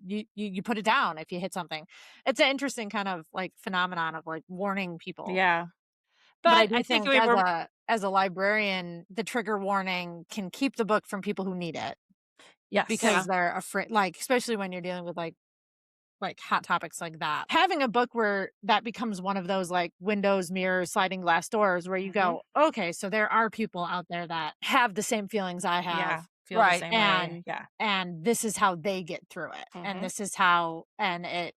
Speaker 2: you put it down if you hit something? It's an interesting kind of like phenomenon of like warning people.
Speaker 1: Yeah.
Speaker 2: But I do think as a librarian, the trigger warning can keep the book from people who need it.
Speaker 1: Yes.
Speaker 2: Because they're afraid, like, especially when you're dealing with like hot topics like that. Having a book where that becomes one of those like windows, mirrors, sliding glass doors where you go, okay, so there are people out there that have the same feelings I have.
Speaker 1: feel the
Speaker 3: Right.
Speaker 1: same way. Yeah.
Speaker 2: And this is how they get through it.
Speaker 1: Mhm.
Speaker 2: And this is how, and it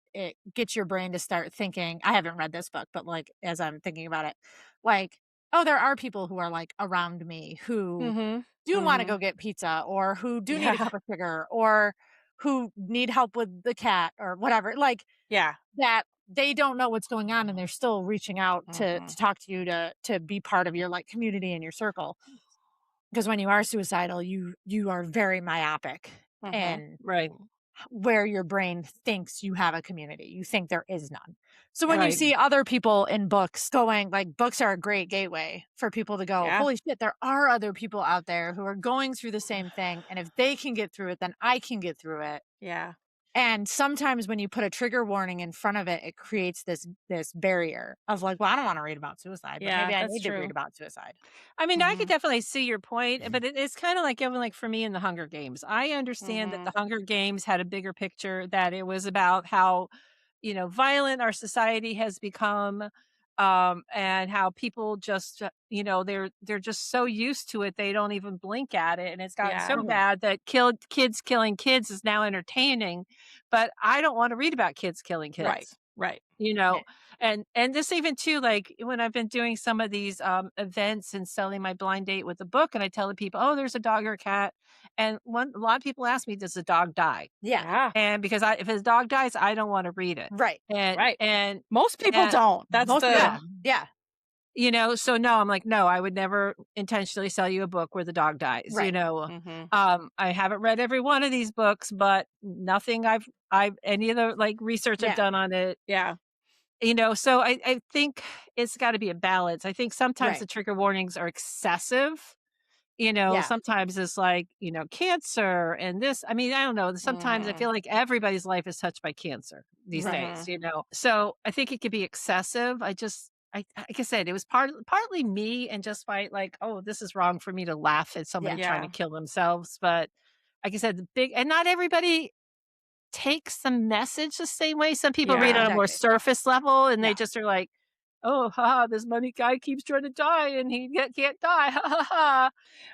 Speaker 2: gets your brain to start thinking. I haven't read this book, but like, as I'm thinking about it, like, oh, there are people who are like around me who
Speaker 1: Mhm.
Speaker 2: do want to
Speaker 1: Mhm.
Speaker 2: go get pizza, or who do need a
Speaker 1: Yeah.
Speaker 2: cup of sugar, or who need help with the cat or whatever. Like,
Speaker 1: Yeah.
Speaker 2: that they don't know what's going on and they're still reaching out to
Speaker 1: Mhm.
Speaker 2: talk to you, to be part of your like community and your circle. Because when you are suicidal, you are very myopic
Speaker 1: Mhm.
Speaker 2: and
Speaker 3: Right.
Speaker 2: where your brain thinks you have a community. You think there is none. So when you
Speaker 3: Right.
Speaker 2: see other people in books going, like, books are a great gateway for people to go,
Speaker 1: Yeah.
Speaker 2: holy shit, there are other people out there who are going through the same thing. And if they can get through it, then I can get through it.
Speaker 1: Yeah.
Speaker 2: And sometimes when you put a trigger warning in front of it, it creates this barrier of like, well, I don't want to read about suicide, but
Speaker 1: Yeah,
Speaker 2: maybe I
Speaker 1: that's
Speaker 2: need to read
Speaker 1: true.
Speaker 2: about suicide.
Speaker 3: I mean, I could
Speaker 1: Mhm.
Speaker 3: definitely see your point, but it's kind of like even like for me in the Hunger Games. I understand that the
Speaker 1: Mhm.
Speaker 3: Hunger Games had a bigger picture, that it was about how, violent our society has become, and how people just, they're just so used to it they don't even blink at it, and it's gotten
Speaker 1: Yeah.
Speaker 3: so bad that kids killing kids is now entertaining. But I don't want to read about kids killing
Speaker 1: Right.
Speaker 3: kids.
Speaker 1: Right.
Speaker 3: You
Speaker 2: Yeah.
Speaker 3: know, and this even too, like when I've been doing some of these events and selling my blind date with the book, and I tell the people, oh, there's a dog or a cat. And a lot of people ask me, does the dog die?
Speaker 2: Yeah.
Speaker 1: Yeah.
Speaker 3: And because if his dog dies, I don't want to read it.
Speaker 2: Right.
Speaker 3: And
Speaker 1: Right.
Speaker 3: and
Speaker 1: Most people
Speaker 3: and
Speaker 1: don't. That's
Speaker 2: Most people
Speaker 1: the
Speaker 2: don't. Yeah.
Speaker 3: so no, I'm like, no, I would never intentionally sell you a book where the dog dies.
Speaker 2: Right.
Speaker 1: Mhm.
Speaker 3: I haven't read every one of these books, but nothing I've any of the like research I've
Speaker 2: Yeah.
Speaker 3: done on it.
Speaker 1: Yeah.
Speaker 3: So I think it's got to be a balance. I think sometimes
Speaker 2: Right.
Speaker 3: the trigger warnings are excessive.
Speaker 2: Yeah.
Speaker 3: Sometimes it's like, cancer and this. I mean, I don't know. Sometimes I
Speaker 1: Mhm.
Speaker 3: feel like everybody's life is touched by cancer these
Speaker 2: Right.
Speaker 3: days. So I think it could be excessive. Like I said, it was partly me and just by like, oh, this is wrong for me to laugh at somebody
Speaker 2: Yeah.
Speaker 3: trying
Speaker 1: Yeah.
Speaker 3: to kill themselves. But like I said, and not everybody takes the message the same way. Some people read
Speaker 1: Yeah.
Speaker 3: on a more
Speaker 2: Exactly.
Speaker 3: surface level and they
Speaker 2: Yeah.
Speaker 3: just are like, "Oh, haha, this money guy keeps trying to die and he can't die." Ha ha ha.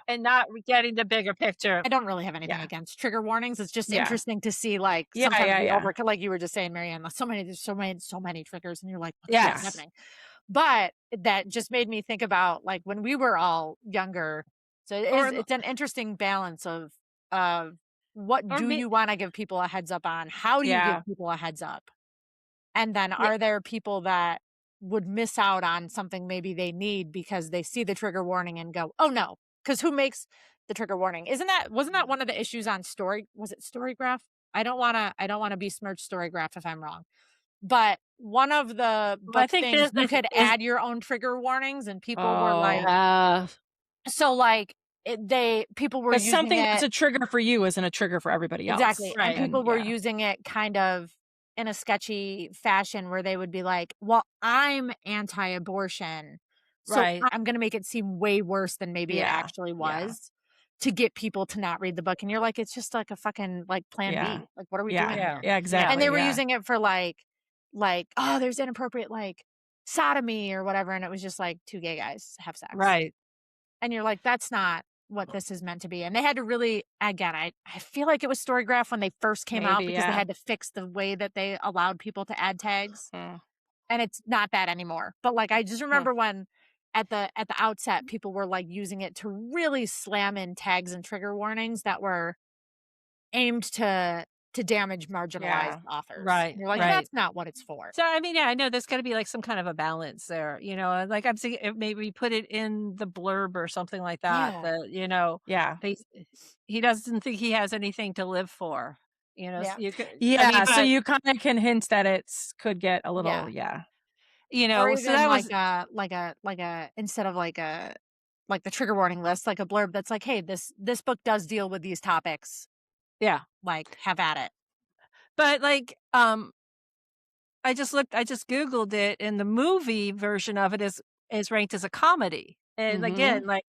Speaker 3: And not getting the bigger picture.
Speaker 2: I don't really have anything
Speaker 1: Yeah.
Speaker 2: against trigger warnings. It's just
Speaker 1: Yeah.
Speaker 2: interesting to see, like,
Speaker 1: Yeah.
Speaker 2: sometimes
Speaker 1: Yeah.
Speaker 2: we
Speaker 1: Yeah.
Speaker 2: like you were just saying, Marianne, there's so many triggers, and you're like, what the fuck is
Speaker 3: Yes.
Speaker 2: happening? But that just made me think about like when we were all younger. So
Speaker 3: Or
Speaker 2: it's an interesting balance of what
Speaker 3: or
Speaker 2: do
Speaker 3: me
Speaker 2: you want to give people a heads up on? How do you give
Speaker 1: Yeah.
Speaker 2: people a heads up? And then
Speaker 3: yeah,
Speaker 2: are there people that would miss out on something maybe they need because they see the trigger warning and go, "Oh no." Cuz who makes the trigger warning? Wasn't that one of the issues on was it Storygraph? I don't want to besmirch Storygraph if I'm wrong. But one of the
Speaker 3: I
Speaker 2: book
Speaker 3: think
Speaker 2: things,
Speaker 3: this
Speaker 2: you
Speaker 3: is
Speaker 2: could add your own trigger warnings, and people were
Speaker 1: Oh.
Speaker 2: like, so like people were
Speaker 1: Because
Speaker 2: using
Speaker 1: something that's
Speaker 2: it.
Speaker 1: a trigger for you isn't a trigger for everybody
Speaker 2: Exactly,
Speaker 1: else.
Speaker 2: and
Speaker 3: right.
Speaker 1: And
Speaker 2: people were
Speaker 1: yeah.
Speaker 2: using it kind of in a sketchy fashion where they would be like, "Well, I'm anti-abortion, so
Speaker 3: Right.
Speaker 2: I'm gonna make it seem way worse than maybe it
Speaker 1: Yeah.
Speaker 2: actually
Speaker 1: Yeah.
Speaker 2: was to get people to not read the book," and you're like, "It's just like a fucking, like, plan
Speaker 1: Yeah.
Speaker 2: B. Like, what are we
Speaker 1: Yeah.
Speaker 2: doing
Speaker 3: Yeah.
Speaker 2: here?"
Speaker 1: Yeah.
Speaker 3: Yeah.
Speaker 2: And they
Speaker 1: Exactly.
Speaker 2: were
Speaker 1: Yeah.
Speaker 2: using it for, like, "Oh, there's inappropriate, like, sodomy or whatever," and it was just like 2 gay guys have sex.
Speaker 3: Right.
Speaker 2: And you're like, that's not what this is meant to be. And they had to really, again, I feel like it was Storygraph when they first came out
Speaker 1: Maybe.
Speaker 2: because they
Speaker 1: Yeah.
Speaker 2: had to fix the way that they allowed people to add tags.
Speaker 1: Mm.
Speaker 2: And it's not that anymore. But like I just
Speaker 1: Hmm.
Speaker 2: remember when at the outset people were like using it to really slam in tags and trigger warnings that were aimed to damage marginalized
Speaker 1: Yeah.
Speaker 2: authors.
Speaker 3: Right.
Speaker 2: And you're like,
Speaker 3: Right.
Speaker 2: that's not what it's for.
Speaker 3: So I mean, yeah, I know there's got to be like some kind of a balance there, Like I'm thinking, if maybe put it in the blurb or something like that.
Speaker 2: Yeah.
Speaker 1: Yeah.
Speaker 3: He, he doesn't think he has anything to live for. So
Speaker 2: Yeah.
Speaker 3: you could, I mean,
Speaker 1: Yeah. So
Speaker 3: but
Speaker 1: you kind of can hint that could get a little.
Speaker 2: Yeah.
Speaker 1: Yeah.
Speaker 2: Or
Speaker 3: so
Speaker 2: even
Speaker 3: that was
Speaker 2: like a instead of like the trigger warning list, like a blurb that's like, hey, this book does deal with these topics.
Speaker 3: yeah.
Speaker 2: Like, have at it.
Speaker 3: But like, I just Googled it, and the movie version of it is ranked as a comedy. And
Speaker 1: Mm-hmm.
Speaker 3: again, like,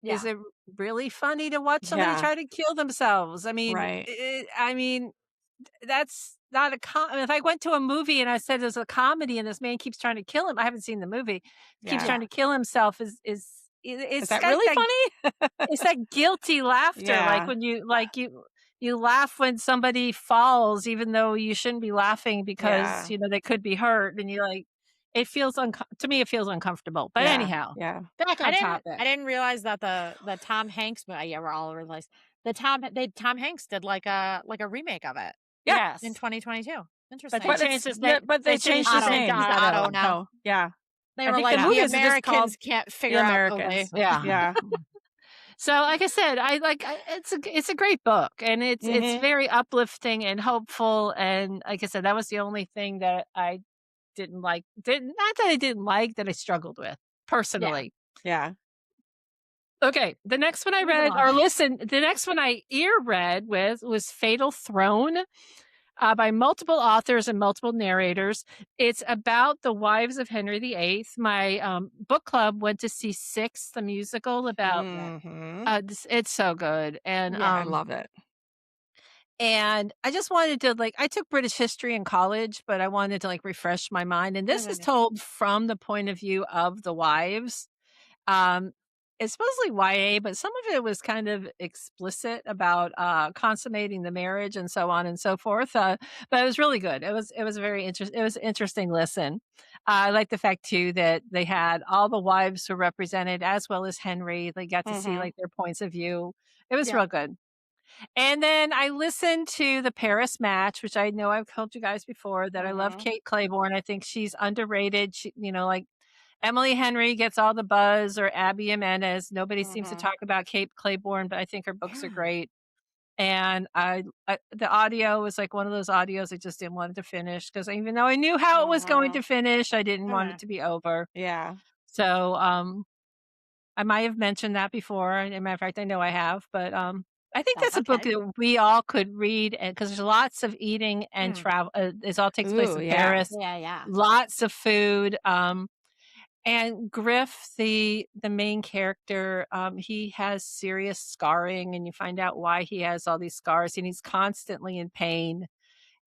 Speaker 3: is
Speaker 2: Yeah.
Speaker 3: it really funny to watch somebody
Speaker 1: Yeah.
Speaker 3: try to kill themselves?
Speaker 1: Right.
Speaker 3: I mean, that's not if I went to a movie and I said there's a comedy and this man keeps trying to kill him, I haven't seen the movie, keeps
Speaker 1: Yeah.
Speaker 3: trying
Speaker 2: Yeah.
Speaker 3: to kill himself is it's
Speaker 1: Is that
Speaker 3: got
Speaker 1: really
Speaker 3: that,
Speaker 1: funny?
Speaker 3: it's that guilty laughter, like
Speaker 1: Yeah.
Speaker 3: when you laugh when somebody falls, even though you shouldn't be laughing because,
Speaker 1: Yeah.
Speaker 3: they could be hurt, and you like it feels to me, it feels uncomfortable. But
Speaker 1: Yeah.
Speaker 3: anyhow,
Speaker 1: Yeah.
Speaker 3: back on topic.
Speaker 2: I didn't realize that the Tom Hanks movie. Yeah, we're all over the place. Tom Hanks did like a remake of it
Speaker 1: Yeah.
Speaker 3: Yes.
Speaker 2: in 2022.
Speaker 3: But
Speaker 2: Interesting.
Speaker 3: they changed his name.
Speaker 1: But they changed his
Speaker 2: Otto.
Speaker 1: name.
Speaker 2: He's Otto now.
Speaker 1: So, yeah.
Speaker 2: They
Speaker 1: I
Speaker 2: were
Speaker 1: think
Speaker 2: like
Speaker 1: the
Speaker 2: the
Speaker 1: movie is just called
Speaker 2: Americans can't
Speaker 1: The
Speaker 2: figure out the way.
Speaker 1: Americans.
Speaker 3: Yeah.
Speaker 1: Yeah.
Speaker 3: So, like I said, it's a great book, and it's
Speaker 1: Mhm.
Speaker 3: very uplifting and hopeful. And like I said, that was the only thing that I didn't like. Not that I didn't like, that I struggled with personally.
Speaker 1: Yeah.
Speaker 3: Okay, the next one I
Speaker 2: Moving
Speaker 3: read
Speaker 2: on.
Speaker 3: or listened, the next one I ear read was Fatal Throne. By multiple authors and multiple narrators. It's about the wives of Henry VIII. My book club went to see Six, the musical about.
Speaker 1: Mhm.
Speaker 3: It's so good, and
Speaker 2: Yeah.
Speaker 1: I love it.
Speaker 3: and I just wanted to I took British history in college, but I wanted to refresh my mind. And this is told from the point of view of the wives. It's mostly YA, but some of it was kind of explicit about consummating the marriage and so on and so forth. But it was really good. It was very interesting. It was an interesting listen. I like the fact too that they had all the wives were represented as well as Henry. They got to see
Speaker 1: Mhm.
Speaker 3: their points of view. It was
Speaker 2: Yeah.
Speaker 3: real good. And then I listened to the Paris Match, which I know I've told you guys before that I love
Speaker 1: Mhm.
Speaker 3: Kate Claiborne. I think she's underrated. She, Emily Henry gets all the buzz, or Abby Jimenez. Nobody seems to
Speaker 1: Mhm.
Speaker 3: talk about Kate Claiborne, but I think her books are great. And the audio was one of those audios I just didn't want it to finish, because even though I knew how it was going to finish, I didn't want it to be over.
Speaker 1: Yeah.
Speaker 3: So I might have mentioned that before. As a matter of fact, I know I have, but I think that's
Speaker 2: That's
Speaker 3: a book
Speaker 2: okay.
Speaker 3: that we all could read, and because there's lots of eating and travel. It all takes place
Speaker 1: Ooh,
Speaker 3: in
Speaker 1: yeah.
Speaker 3: Paris.
Speaker 2: Yeah.
Speaker 3: Lots of food. And Griff, the main character, he has serious scarring, and you find out why he has all these scars, and he's constantly in pain.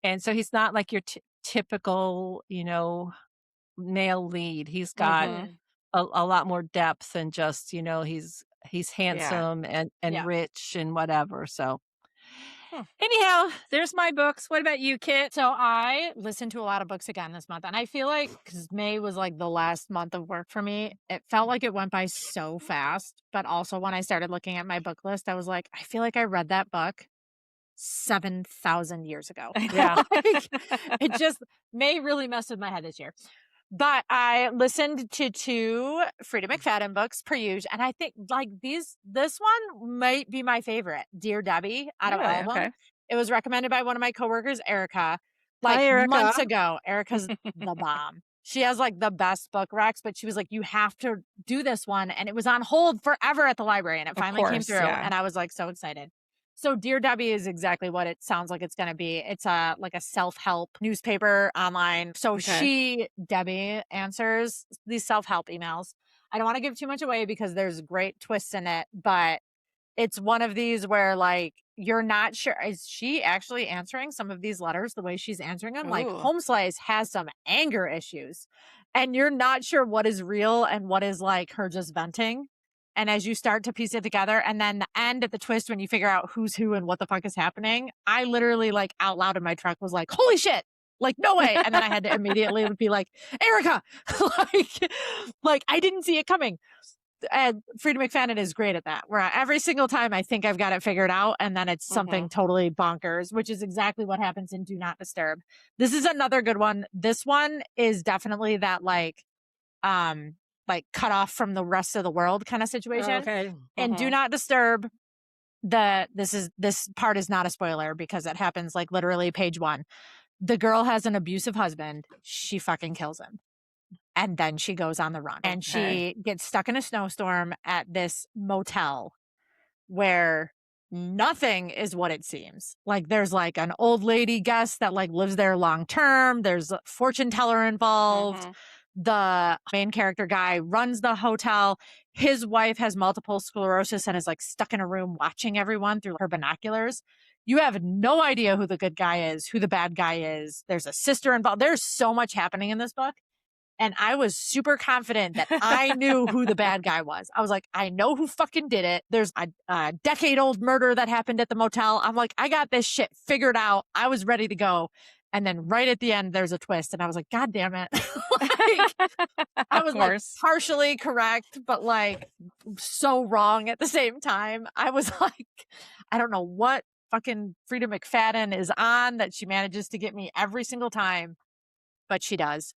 Speaker 3: And so he's not like your typical, male lead. He's got
Speaker 1: Mhm.
Speaker 3: a lot more depth than just, he's handsome and
Speaker 2: Yeah.
Speaker 3: rich and whatever. So
Speaker 1: Hmm.
Speaker 3: anyhow, there's my books. What about you, Kit?
Speaker 2: So I listened to a lot of books again this month, and I feel like because May was the last month of work for me, it felt like it went by so fast. But also when I started looking at my book list, I was like, I feel like I read that book 7,000 years ago.
Speaker 3: Yeah.
Speaker 2: It just May really messed with my head this year. But I listened to 2 Frida McFadden books per usual, and I think this one might be my favorite, Dear Debbie, out of
Speaker 1: Really?
Speaker 2: all of them.
Speaker 1: Okay.
Speaker 2: It was recommended by one of my coworkers, Erica,
Speaker 3: Hi, Erica.
Speaker 2: months ago. Erica's the bomb. She has the best book recs, but she was like, you have to do this one. And it was on hold forever at the library, and it finally came
Speaker 1: course,
Speaker 2: through.
Speaker 1: yeah.
Speaker 2: And I was so excited. So Dear Debbie is exactly what it sounds like it's going to be. It's a self-help newspaper online. So Debbie answers these self-help emails. I don't want to give too much away because there's great twists in it, but it's one of these where you're not sure, is she actually answering some of these letters the way she's answering them?
Speaker 1: Ooh.
Speaker 2: Home Slice has some anger issues, and you're not sure what is real and what is her just venting. And as you start to piece it together, and then the end at the twist when you figure out who's who and what the fuck is happening, I literally out loud in my truck was like, holy shit, no way. And then I had to immediately be like, Erica, I didn't see it coming. And Frida McFadden is great at that, where every single time I think I've got it figured out, and then it's something totally bonkers, which is exactly what happens in Do Not Disturb. This is another good one. This one is definitely that cut off from the rest of the world kind of situation.
Speaker 3: Okay.
Speaker 2: And Do Not Disturb, this part is not a spoiler because it happens literally page 1. The girl has an abusive husband. She fucking kills him. And then she goes on the run, and she gets stuck in a snowstorm at this motel where nothing is what it seems. There's an old lady guest that lives there long term. There's a fortune teller involved. The main character guy runs the hotel. His wife has multiple sclerosis and is stuck in a room watching everyone through her binoculars. You have no idea who the good guy is, who the bad guy is. There's a sister involved. There's so much happening in this book. And I was super confident that I knew who the bad guy was. I was like, I know who fucking did it. There's a decade-old murder that happened at the motel. I'm like, I got this shit figured out. I was ready to go. And then right at the end, there's a twist. And I was like, God damn it. I was like partially correct, but like so wrong at the same time. I was like, I don't know what fucking Frida McFadden is on that she manages to get me every single time, but she does.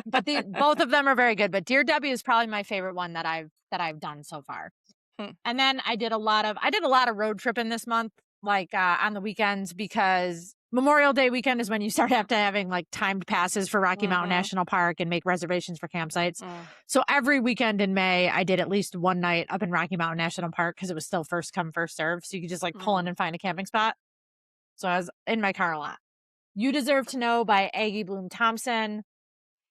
Speaker 2: But both of them are very good. But Dear Debbie is probably my favorite one that I've done so far. And then I did a lot of road tripping this month, like on the weekends, because Memorial Day weekend is when you start having like timed passes for Rocky Mountain National Park and make reservations for campsites. So every weekend in May, I did at least one night up in Rocky Mountain National Park because it was still first come, first serve. So you could just like pull in and find a camping spot. So I was in my car a lot. You Deserve to Know by Aggie Bloom Thompson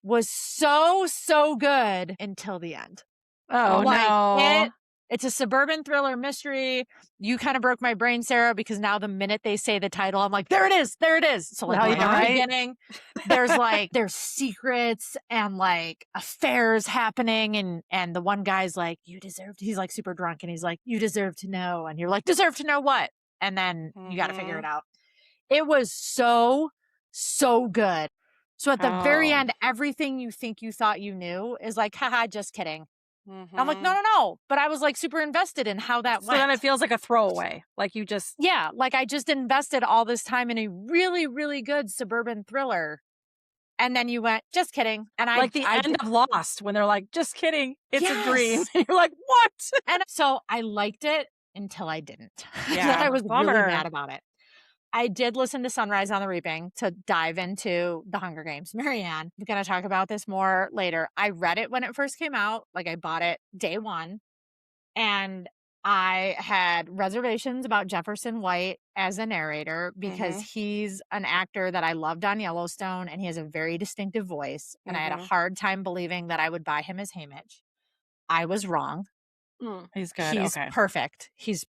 Speaker 2: was so good until the end.
Speaker 3: Oh,
Speaker 2: like,
Speaker 3: no.
Speaker 2: It's a suburban thriller mystery. You kind of broke my brain, Sarah, because now the minute they say the title, I'm like, there it is. So like right at the beginning, there's secrets and like affairs happening. And the one guy's like, he's like super drunk and he's like, you deserve to know. And you're like, deserve to know what? And then you got to figure it out. It was so good. So at the very end, everything you think you thought you knew is like, haha, just kidding. I'm like, no. But I was like super invested in how that went.
Speaker 4: So then it feels like a throwaway. Like you just.
Speaker 2: Yeah. Like I just invested all this time in a really, really good suburban thriller. And then you went, just kidding. And
Speaker 4: like the end of Lost when they're like, just kidding. It's a dream. And you're like, what?
Speaker 2: And so I liked it until I didn't.
Speaker 4: Yeah.
Speaker 2: I was really mad about it. I did listen to Sunrise on the Reaping to dive into The Hunger Games. Marianne, we're going to talk about this more later. I read it when it first came out. Like I bought it day one. And I had reservations about Jefferson White as a narrator because he's an actor that I loved on Yellowstone and he has a very distinctive voice. And I had a hard time believing that I would buy him as Haymitch. I was wrong.
Speaker 4: He's good.
Speaker 2: He's perfect. He's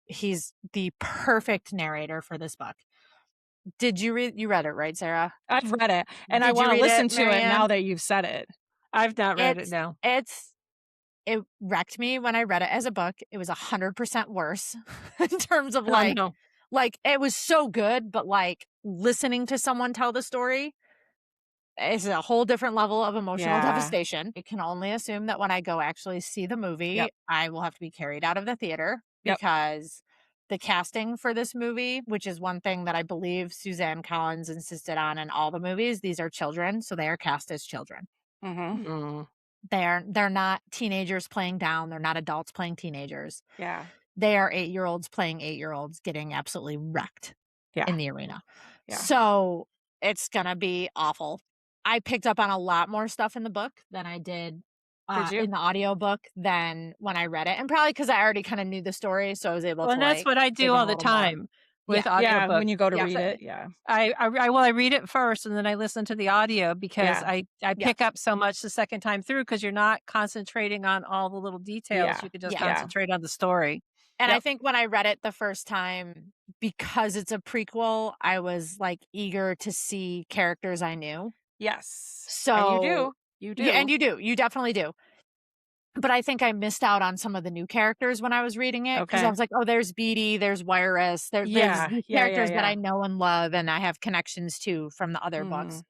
Speaker 2: the perfect narrator for this book. Did you read? You read it, right, Sarah?
Speaker 4: I've read it, and I want to listen to it now that you've said it.
Speaker 3: I've not read it. No,
Speaker 2: it wrecked me when I read it as a book. It was 100% worse in terms of like it was so good, but like listening to someone tell the story is a whole different level of emotional devastation. I can only assume that when I go actually see the movie, I will have to be carried out of the theater because the casting for this movie, which is one thing that I believe Suzanne Collins insisted on in all the movies, these are children, so they are cast as children. They're not teenagers playing down. They're not adults playing teenagers.
Speaker 4: Yeah.
Speaker 2: They are 8-year-olds playing 8-year-olds getting absolutely wrecked in the arena.
Speaker 4: Yeah.
Speaker 2: So it's going to be awful. I picked up on a lot more stuff in the book than I did in the audiobook than when I read it. And probably because I already kind of knew the story. So I was able to.
Speaker 3: And that's what I do all the time with audiobooks.
Speaker 4: Yeah, when you go to read it. Yeah.
Speaker 3: I read it first and then I listen to the audio because I pick up so much the second time through because you're not concentrating on all the little details. You can just concentrate on the story.
Speaker 2: And I think when I read it the first time, because it's a prequel, I was like eager to see characters I knew.
Speaker 4: Yes.
Speaker 2: So
Speaker 4: and you do. You do.
Speaker 2: Yeah, and you do. You definitely do. But I think I missed out on some of the new characters when I was reading it. Because I was like, oh, there's Beatty, there's Wireless, there's characters that I know and love and I have connections to from the other books.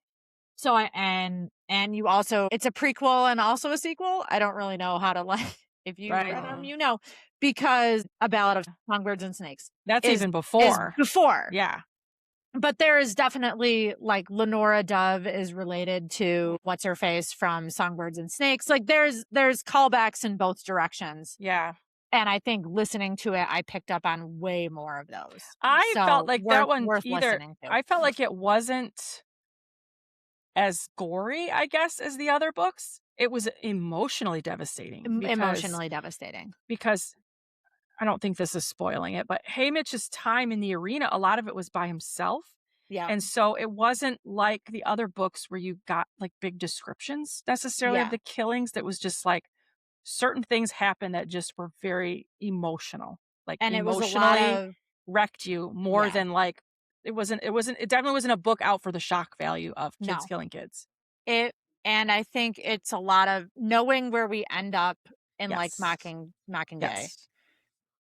Speaker 2: So and you also, it's a prequel and also a sequel. I don't really know how to if you read them, you know, because A Ballad of Songbirds and Snakes.
Speaker 4: That's even before.
Speaker 2: Before.
Speaker 4: Yeah.
Speaker 2: But there is definitely like Lenora Dove is related to what's her face from Songbirds and Snakes. Like there's callbacks in both directions.
Speaker 4: Yeah.
Speaker 2: And I think listening to it, I picked up on way more of those.
Speaker 4: I felt like that one
Speaker 2: worth listening to.
Speaker 4: I felt like it wasn't as gory, I guess, as the other books. It was emotionally devastating. Because I don't think this is spoiling it, but Haymitch's time in the arena, a lot of it was by himself.
Speaker 2: Yeah.
Speaker 4: And so it wasn't like the other books where you got like big descriptions necessarily of the killings. That was just like certain things happened that just were very emotional. Like
Speaker 2: and
Speaker 4: emotionally
Speaker 2: it was a lot of,
Speaker 4: wrecked you more than like it definitely wasn't a book out for the shock value of kids killing kids.
Speaker 2: It And I think it's a lot of knowing where we end up in like
Speaker 4: Yes.
Speaker 2: Mockingjay.
Speaker 4: Yes.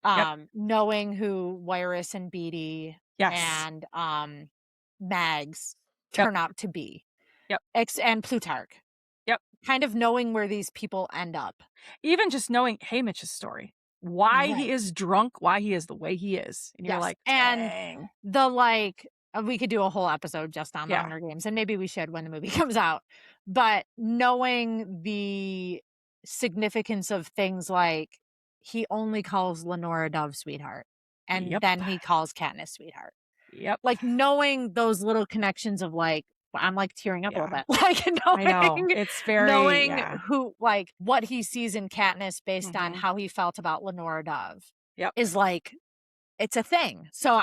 Speaker 4: Yep.
Speaker 2: Knowing who Wirus and Beatty
Speaker 4: Yes.
Speaker 2: and Mags
Speaker 4: Yep.
Speaker 2: turn out to be.
Speaker 4: Yep.
Speaker 2: And Plutarch.
Speaker 4: Yep.
Speaker 2: Kind of knowing where these people end up.
Speaker 4: Even just knowing Haymitch's story. Why
Speaker 2: Right.
Speaker 4: he is drunk, why he is the way he is. And you're
Speaker 2: Yes.
Speaker 4: like,
Speaker 2: And
Speaker 4: dang.
Speaker 2: the like, we could do a whole episode just on the
Speaker 4: Yeah.
Speaker 2: Hunger Games, and maybe we should when the movie comes out. But knowing the significance of things like he only calls Lenora Dove sweetheart, and
Speaker 4: Yep.
Speaker 2: then he calls Katniss sweetheart.
Speaker 4: Yep.
Speaker 2: Like knowing those little connections of like, I'm like tearing up a little
Speaker 4: Yeah.
Speaker 2: bit. Like
Speaker 4: I know.
Speaker 2: knowing,
Speaker 4: It's very,
Speaker 2: knowing
Speaker 4: yeah.
Speaker 2: who, like what he sees in Katniss based on
Speaker 4: Mhm.
Speaker 2: how he felt about Lenora Dove
Speaker 4: Yep.
Speaker 2: is like, it's a thing. So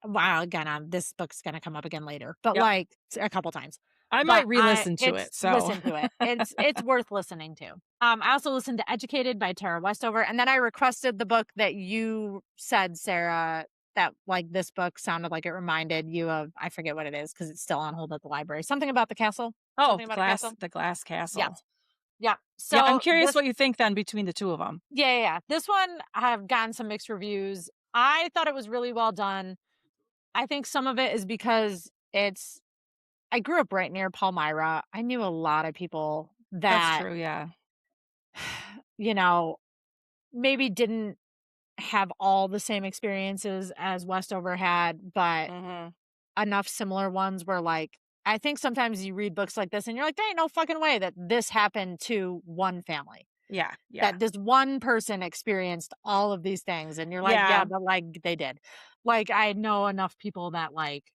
Speaker 2: wow, again, this book's going to come up again later, but
Speaker 4: Yep.
Speaker 2: like a couple times.
Speaker 4: I might re-listen to it. So
Speaker 2: Listen to it. It's worth listening to. I also listened to Educated by Tara Westover, and then I requested the book that you said, Sarah, that like this book sounded like it reminded you of. I forget what it is because it's still on hold at the library. Something about the castle.
Speaker 4: Oh,
Speaker 2: Something about a castle?
Speaker 4: the glass castle.
Speaker 2: Yeah. Yeah. So
Speaker 4: yeah, I'm curious
Speaker 2: this-
Speaker 4: what you think then between the two of them.
Speaker 2: Yeah. This one I've gotten some mixed reviews. I thought it was really well done. I think some of it is because I grew up right near Palmyra. I knew a lot of people that,
Speaker 4: That's true, yeah.
Speaker 2: you know, maybe didn't have all the same experiences as Westover had, but
Speaker 4: Mhm.
Speaker 2: enough similar ones where like, I think sometimes you read books like this and you're like, there ain't no fucking way that this happened to one family.
Speaker 4: Yeah, yeah.
Speaker 2: That this one person experienced all of these things. And you're like,
Speaker 4: Yeah.
Speaker 2: yeah, but like they did. Like I know enough people that like,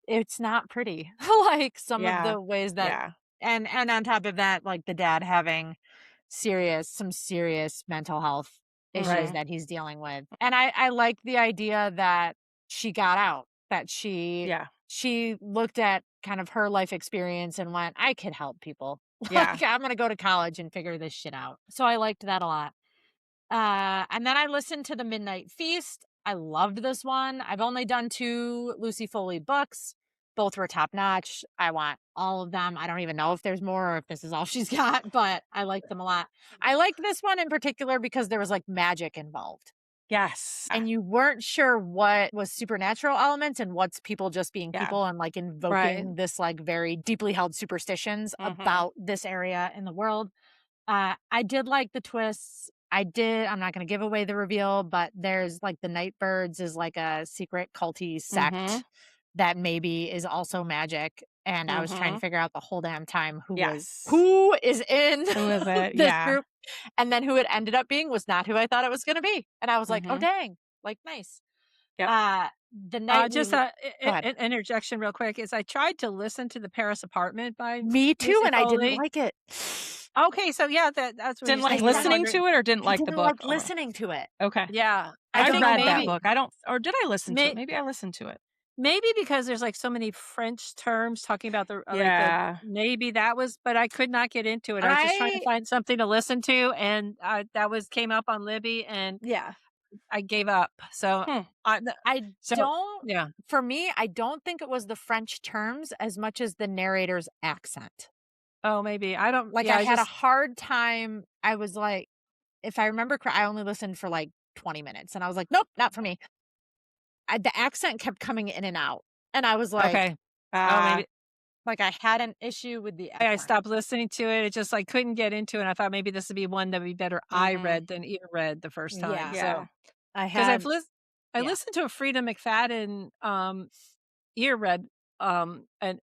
Speaker 2: it's not pretty. Like some of
Speaker 4: Yeah.
Speaker 2: the ways that,
Speaker 4: Yeah.
Speaker 2: and on top of that, like the dad having some serious mental health issues
Speaker 4: Right.
Speaker 2: that he's dealing with. And I like the idea that she got out, that
Speaker 4: Yeah.
Speaker 2: she looked at kind of her life experience and went, I could help people.
Speaker 4: Yeah.
Speaker 2: Like I'm going to go to college and figure this shit out. So I liked that a lot. And then I listened to The Midnight Feast. I loved this one. I've only done 2 Lucy Foley books. Both were top notch. I want all of them. I don't even know if there's more or if this is all she's got, but I liked them a lot. I liked this one in particular because there was like magic involved.
Speaker 4: Yes.
Speaker 2: And you weren't sure what was supernatural elements and what's people just being
Speaker 4: Yeah.
Speaker 2: people and like invoking
Speaker 3: Right.
Speaker 2: this like very deeply held superstitions
Speaker 4: Mhm.
Speaker 2: about this area in the world. I did like the twists. I'm not going to give away the reveal, but there's like the Nightbirds is like a secret culty sect
Speaker 4: Mhm.
Speaker 2: that maybe is also magic. And I was trying to
Speaker 4: Mhm.
Speaker 2: figure out the whole damn time who
Speaker 4: Yes.
Speaker 2: is in
Speaker 4: Who is it?
Speaker 2: this
Speaker 4: Yeah.
Speaker 2: group. And then who it ended up being was not who I thought it was going to be. And I was like, oh
Speaker 4: Mhm.
Speaker 2: dang, like nice.
Speaker 4: Yep.
Speaker 2: The night
Speaker 3: Just
Speaker 2: we-
Speaker 3: a,
Speaker 2: Go ahead.
Speaker 3: an interjection real quick is I tried to listen to the Paris Apartment by
Speaker 2: Me too,
Speaker 3: Lucy
Speaker 2: and I didn't
Speaker 3: Foley.
Speaker 2: like it.
Speaker 3: Okay, so yeah, that's what
Speaker 4: Didn't
Speaker 3: you
Speaker 4: like
Speaker 3: said.
Speaker 4: listening to it or didn't
Speaker 2: I
Speaker 4: like the
Speaker 2: didn't
Speaker 4: book?
Speaker 2: like
Speaker 4: Oh,
Speaker 2: listening to it.
Speaker 4: okay.
Speaker 3: Yeah,
Speaker 2: I
Speaker 4: I
Speaker 2: think
Speaker 4: read that
Speaker 2: maybe-
Speaker 4: book. I don't, or did I listen to
Speaker 3: May-
Speaker 4: it? Maybe I listened to it.
Speaker 3: maybe because there's like so many French terms talking about the
Speaker 4: Yeah.
Speaker 3: maybe that was, but I could not get into it. I was just trying to find something to listen to, and that came up on Libby, and
Speaker 2: Yeah.
Speaker 3: I gave up. So yeah.
Speaker 2: For me, I don't think it was the French terms as much as the narrator's accent.
Speaker 3: Oh, maybe I don't
Speaker 2: Like
Speaker 3: yeah,
Speaker 2: I had
Speaker 3: just,
Speaker 2: a hard time. I was like, if I remember correctly, I only listened for like 20 minutes and I was like, nope, not for me. The accent kept coming in and out. And I was like,
Speaker 3: okay. Maybe
Speaker 2: like I had an issue with the
Speaker 3: I
Speaker 2: accent.
Speaker 3: stopped listening to it. It just like couldn't get into it. And I thought maybe this would be one that would be better I
Speaker 4: Mhm.
Speaker 3: read than ear read the first time.
Speaker 2: Yeah.
Speaker 4: Yeah.
Speaker 3: So
Speaker 2: Because
Speaker 3: I listened to a Frida McFadden ear read and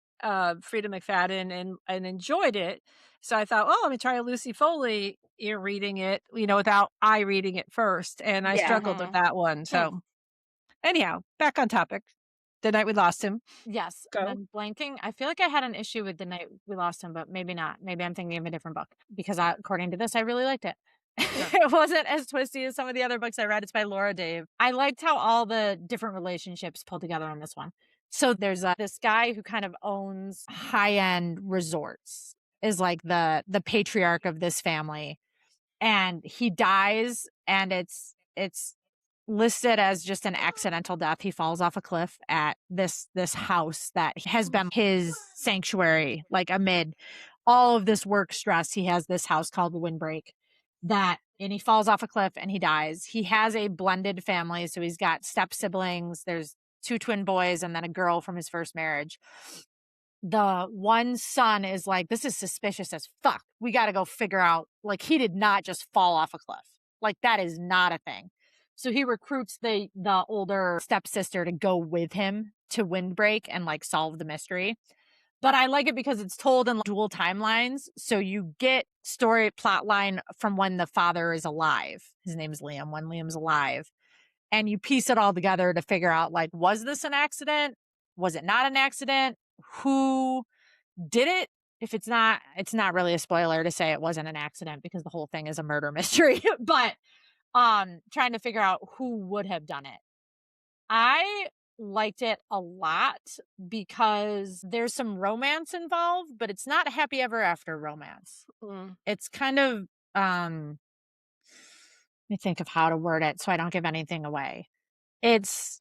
Speaker 3: Frida McFadden and enjoyed it. So I thought, well, let me try a Lucy Foley ear reading it, without I reading it first. And I
Speaker 2: Yeah.
Speaker 3: struggled with that one. So anyhow, back on topic. The night we lost him.
Speaker 2: Yes.
Speaker 3: Go.
Speaker 2: And I'm blanking. I feel like I had an issue with The Night We Lost Him, but maybe not. Maybe I'm thinking of a different book because according to this, I really liked it. It wasn't as twisty as some of the other books I read. It's by Laura Dave. I liked how all the different relationships pulled together on this one. So there's this guy who kind of owns high-end resorts, is like the patriarch of this family. And he dies, and it's listed as just an accidental death. He falls off a cliff at this house that has been his sanctuary, like amid all of this work stress. He has this house called the Windbreak and he falls off a cliff and he dies. He has a blended family. So he's got step siblings. There's 2 twin boys and then a girl from his first marriage. The one son is like, this is suspicious as fuck. We got to go figure out, like, he did not just fall off a cliff. Like, that is not a thing. So he recruits the older stepsister to go with him to Windbreak and like solve the mystery. But I like it because it's told in dual timelines. So you get story plot line from when the father is alive. His name is Liam, when Liam's alive. And you piece it all together to figure out, like, was this an accident? Was it not an accident? Who did it? If it's not really a spoiler to say it wasn't an accident because the whole thing is a murder mystery. But trying to figure out who would have done it. I liked it a lot because there's some romance involved, but it's not a happy ever after romance. It's kind of let me think of how to word it so I don't give anything away. It's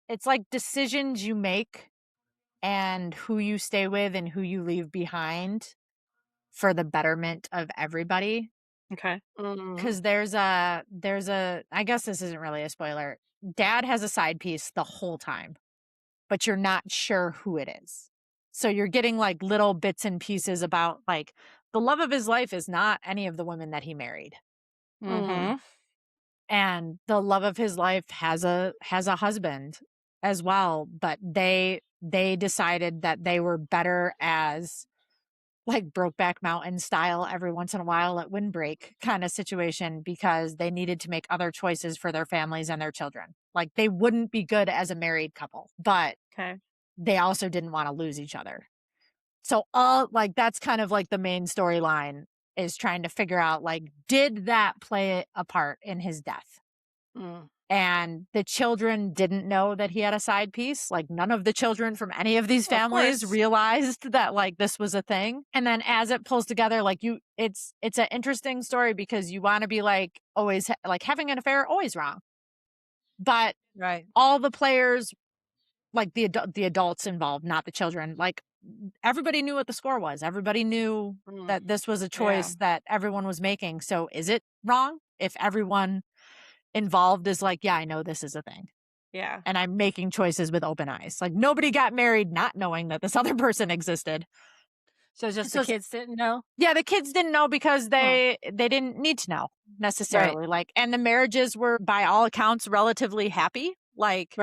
Speaker 2: it's like decisions you make and who you stay with and who you leave behind for the betterment of everybody.
Speaker 4: Okay.
Speaker 2: Because there's a I guess this isn't really a spoiler. Dad has a side piece the whole time, but you're not sure who it is. So you're getting like little bits and pieces about like the love of his life is not any of the women that he married. And the love of his life has a husband as well, but they decided that they were better as like Brokeback Mountain style every once in a while at Windbreak kind of situation because they needed to make other choices for their families and their children. Like they wouldn't be good as a married couple, but they also didn't want to lose each other. So all like that's kind of like the main storyline is trying to figure out like, did that play a part in his death? And the children didn't know that he had a side piece. Like none of the children from any of these families realized that like this was a thing. And then as it pulls together, like it's an interesting story because you want to be like always like having an affair, always wrong. But all the players, like the adults involved, not the children, like everybody knew what the score was. Everybody knew that this was a choice that everyone was making. So is it wrong if everyone involved is like, yeah, I know this is a thing.
Speaker 4: Yeah.
Speaker 2: And I'm making choices with open eyes. Like nobody got married not knowing that this other person existed.
Speaker 3: So the kids didn't know?
Speaker 2: Yeah, the kids didn't know because they didn't need to know necessarily. Like, and the marriages were by all accounts relatively happy. Like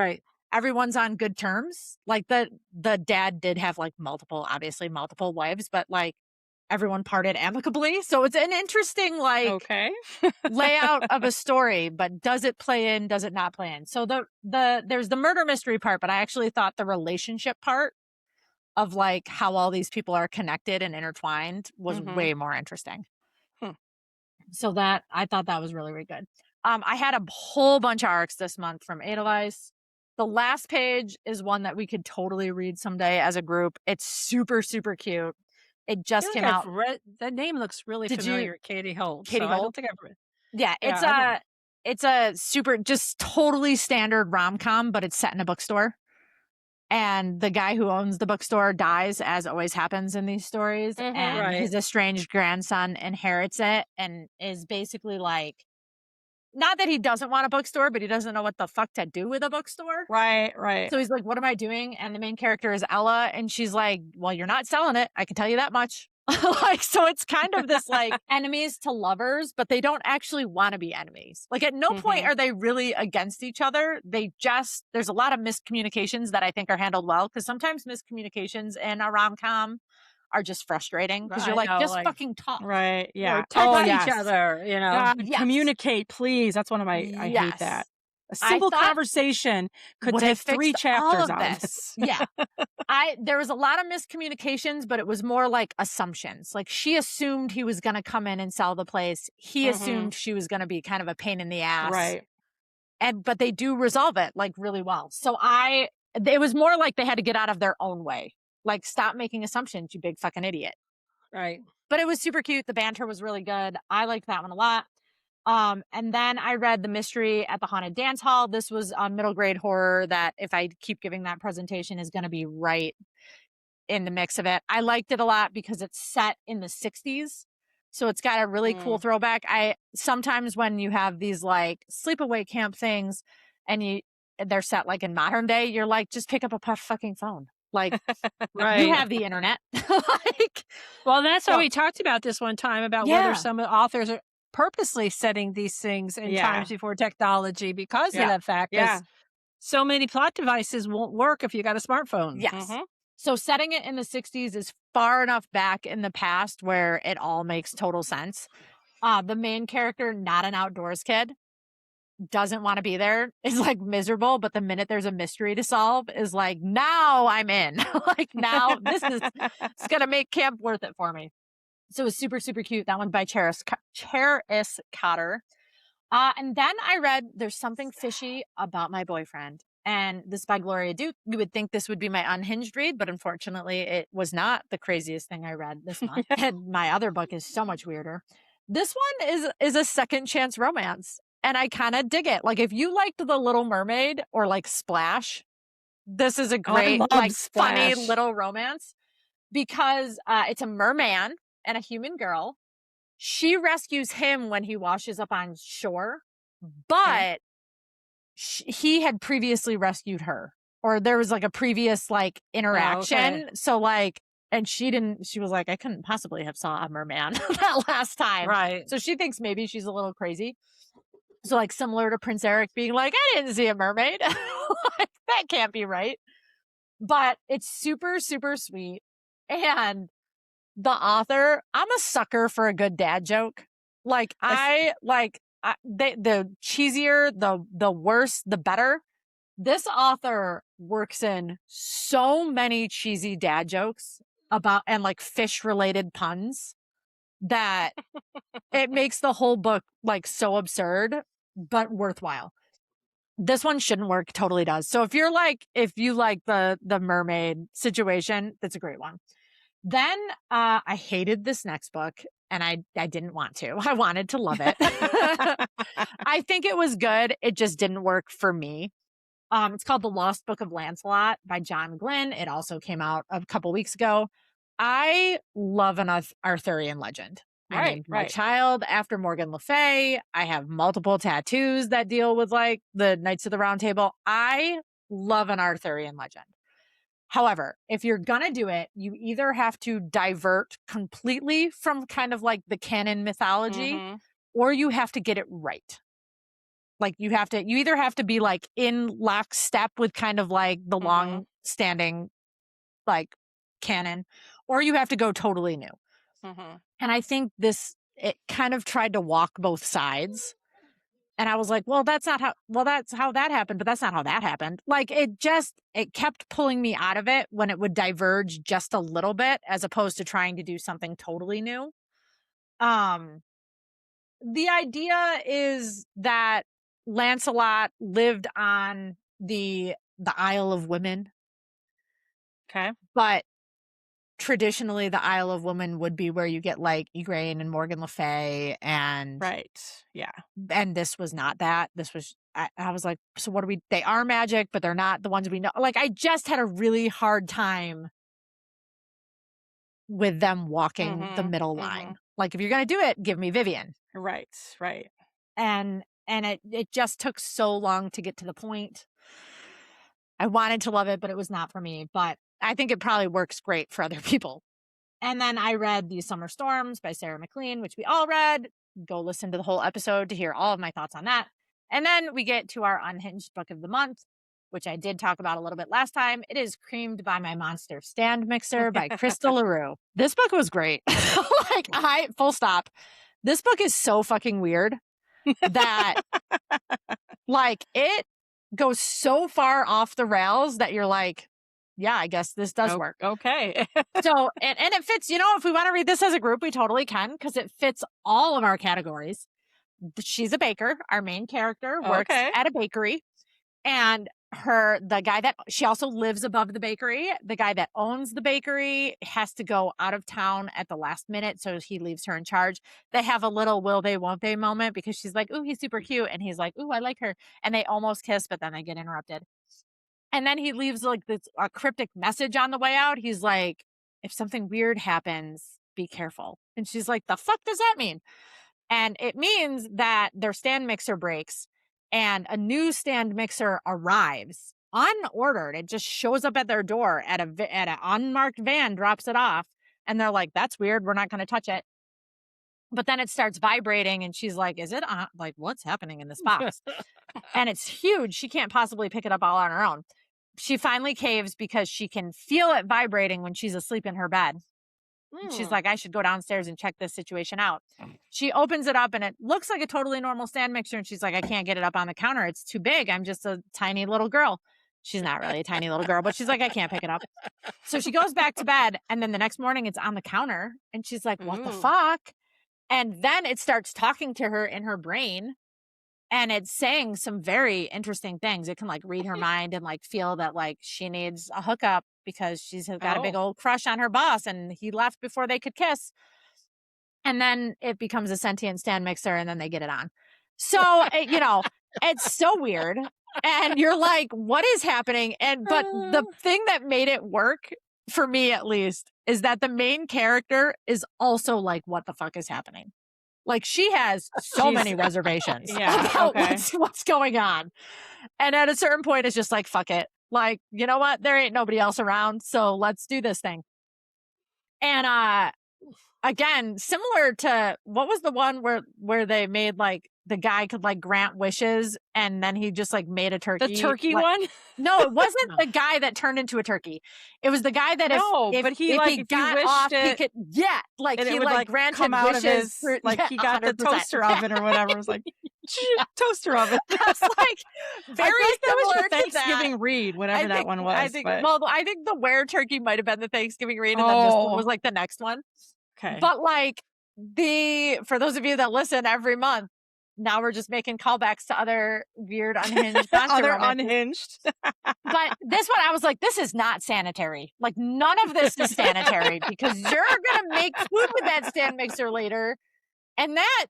Speaker 2: everyone's on good terms. Like the dad did have like multiple wives, but like everyone parted amicably. So it's an interesting like layout of a story, but does it play in? Does it not play in? So there's the murder mystery part, but I actually thought the relationship part of like how all these people are connected and intertwined was way more interesting. So that I thought that was really, really good. I had a whole bunch of arcs this month from Edelweiss. The last page is one that we could totally read someday as a group. It's super, super cute. It just came out.
Speaker 3: That name looks really familiar. Katie Holt.
Speaker 2: Katie Holt.
Speaker 3: I don't think I've read.
Speaker 2: Yeah, it's a super, just totally standard rom-com, but it's set in a bookstore. And the guy who owns the bookstore dies, as always happens in these stories. And his estranged grandson inherits it and is basically like, not that he doesn't want a bookstore, but he doesn't know what the fuck to do with a bookstore.
Speaker 4: Right.
Speaker 2: So he's like, what am I doing? And the main character is Ella. And she's like, well, you're not selling it. I can tell you that much. Like, so it's kind of this like enemies to lovers, but they don't actually want to be enemies. Like at no point are they really against each other. There's a lot of miscommunications that I think are handled well. Cause sometimes miscommunications in a rom-com are just frustrating because you're like, fucking talk.
Speaker 4: Right. Yeah.
Speaker 3: Talk to each other, you know.
Speaker 4: God, communicate, please. That's one of my, I hate that. A simple conversation could take 3 chapters out of this.
Speaker 2: Yeah. There was a lot of miscommunications, but it was more like assumptions. Like she assumed he was going to come in and sell the place. He assumed she was going to be kind of a pain in the ass.
Speaker 4: Right.
Speaker 2: But they do resolve it like really well. So it was more like they had to get out of their own way. Like, stop making assumptions, you big fucking idiot.
Speaker 3: Right.
Speaker 2: But it was super cute. The banter was really good. I liked that one a lot. And then I read The Mystery at the Haunted Dance Hall. This was a middle grade horror that, if I keep giving that presentation, is going to be right in the mix of it. I liked it a lot because it's set in the 60s. So it's got a really cool throwback. I sometimes, when you have these like sleepaway camp things and they're set like in modern day, you're like, just pick up a fucking phone. Like,
Speaker 3: Right.
Speaker 2: you have the internet. Like,
Speaker 3: Well, that's why we talked about this one time about whether some authors are purposely setting these things in times before technology because of that fact.
Speaker 4: Yeah.
Speaker 3: So many plot devices won't work if you got a smartphone.
Speaker 2: Yes. So setting it in the 60s is far enough back in the past where it all makes total sense. The main character, not an outdoors kid, doesn't want to be there, is like miserable, but the minute there's a mystery to solve is like, now I'm in. Like, now it's gonna make camp worth it for me. So it was super, super cute. That one's by Cheris Cotter. And then I read There's Something Fishy About My Boyfriend. And this by Gloria Duke. You would think this would be my unhinged read, but unfortunately it was not the craziest thing I read this month. And my other book is so much weirder. This one is a second chance romance. And I kind of dig it. Like, if you liked The Little Mermaid or like Splash, this is a great, like, funny little romance because it's a merman and a human girl. She rescues him when he washes up on shore, but he had previously rescued her, or there was like a previous like interaction. So like, and she was like, I couldn't possibly have saw a merman that last time.
Speaker 3: Right.
Speaker 2: So she thinks maybe she's a little crazy. So like, similar to Prince Eric being like, I didn't see a mermaid. Like, that can't be right. But it's super, super sweet. And the author, I'm a sucker for a good dad joke. Like, the cheesier, the worse, the better. This author works in so many cheesy dad jokes and like fish related puns that it makes the whole book like so absurd, but worthwhile. This one shouldn't work. Totally does. So if you like the mermaid situation, that's a great one. Then I hated this next book, and I didn't want to. I wanted to love it. I think it was good. It just didn't work for me. It's called The Lost Book of Lancelot by John Glynn. It also came out a couple weeks ago. I love an Arthurian legend. I named my child after Morgan Le Fay. I have multiple tattoos that deal with like the Knights of the Round Table. I love an Arthurian legend. However, if you're going to do it, you either have to divert completely from kind of like the canon mythology, or you have to get it right. Like, you either have to be like in lockstep with kind of like the long standing like canon, or you have to go totally new. And I think it kind of tried to walk both sides. And I was like, that's how that happened, but that's not how that happened. Like, it kept pulling me out of it when it would diverge just a little bit, as opposed to trying to do something totally new. The idea is that Lancelot lived on the Isle of Women.
Speaker 4: Okay.
Speaker 2: But traditionally the Isle of Women would be where you get like Igraine and Morgan Le Fay and and this was not that. This was I was like, so what they are magic, but they're not the ones we know. Like, I just had a really hard time with them walking the middle line. Like, if you're gonna do it, give me Vivian.
Speaker 4: Right.
Speaker 2: And it just took so long to get to the point. I wanted to love it, but it was not for me. But I think it probably works great for other people. And then I read These Summer Storms by Sarah McLean, which we all read. Go listen to the whole episode to hear all of my thoughts on that. And then we get to our unhinged book of the month, which I did talk about a little bit last time. It is Creamed by My Monster Stand Mixer by Krista LaRue. This book was great. Full stop. This book is so fucking weird that like, it goes so far off the rails that you're like, yeah, I guess this does work.
Speaker 4: Okay.
Speaker 2: So, and it fits, if we want to read this as a group, we totally can, because it fits all of our categories. She's a baker. Our main character works at a bakery, and the guy that she also lives above the bakery, the guy that owns the bakery has to go out of town at the last minute. So he leaves her in charge. They have a little will they, won't they moment because she's like, ooh, he's super cute. And he's like, ooh, I like her. And they almost kiss, but then they get interrupted. And then he leaves like a cryptic message on the way out. He's like, if something weird happens, be careful. And she's like, the fuck does that mean? And it means that their stand mixer breaks and a new stand mixer arrives unordered. It just shows up at their door at an unmarked van, drops it off. And they're like, that's weird. We're not going to touch it. But then it starts vibrating and she's like, is it on? Like, what's happening in this box? And it's huge. She can't possibly pick it up all on her own. She finally caves because she can feel it vibrating when she's asleep in her bed. She's like, I should go downstairs and check this situation out. She opens it up and it looks like a totally normal stand mixer. And she's like, I can't get it up on the counter. It's too big. I'm just a tiny little girl. She's not really a tiny little girl, but she's like, I can't pick it up. So she goes back to bed. And then the next morning it's on the counter. And she's like, what the fuck? And then it starts talking to her in her brain. And it's saying some very interesting things. It can like read her mind and like feel that like she needs a hookup because she's got a big old crush on her boss and he left before they could kiss. And then it becomes a sentient stand mixer and then they get it on. So, it's so weird. And you're like, what is happening? But the thing that made it work for me, at least, is that the main character is also like, what the fuck is happening? Like she has so many reservations about what's going on. And at a certain point, it's just like, fuck it. Like, you know what? There ain't nobody else around. So let's do this thing. And again, similar to what was the one where they made like the guy could like grant wishes and then he just like made a turkey.
Speaker 4: The turkey one?
Speaker 2: No, it wasn't the guy that turned into a turkey. It was the guy that if he got off, he could, like he like granted
Speaker 4: come out
Speaker 2: wishes.
Speaker 4: Of his, like he got 100%. The toaster oven or whatever. It was like toaster oven.
Speaker 2: That's like very similar
Speaker 4: to Thanksgiving read, whatever that one was.
Speaker 2: I think the where turkey might have been the Thanksgiving read, and then this one was like the next one.
Speaker 4: Okay,
Speaker 2: but like for those of you that listen every month. Now we're just making callbacks to other weird unhinged
Speaker 4: unhinged.
Speaker 2: But this one, I was like, this is not sanitary. Like none of this is sanitary because you're going to make food with that stand mixer later. And that,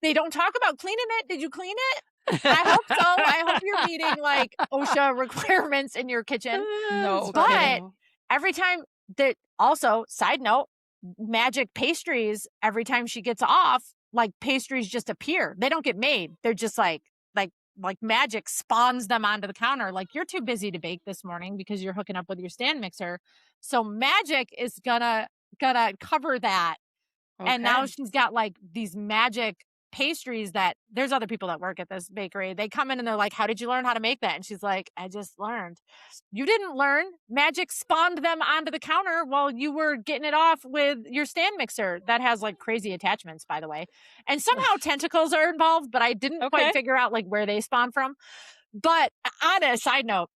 Speaker 2: they don't talk about cleaning it. Did you clean it? I hope so. I hope you're meeting like OSHA requirements in your kitchen.
Speaker 4: No.
Speaker 2: But every time also, side note, magic pastries, every time she gets off, like pastries just appear. They don't get made. They're just like magic spawns them onto the counter. Like you're too busy to bake this morning because you're hooking up with your stand mixer. So magic is gonna cover that. Okay. And now she's got like these magic pastries that there's other people that work at this bakery. They come in and they're like, how did you learn how to make that? And she's like, I just learned. You didn't learn. Magic spawned them onto the counter while you were getting it off with your stand mixer that has like crazy attachments, by the way. And somehow tentacles are involved, but I didn't quite figure out like where they spawn from. But on a side note,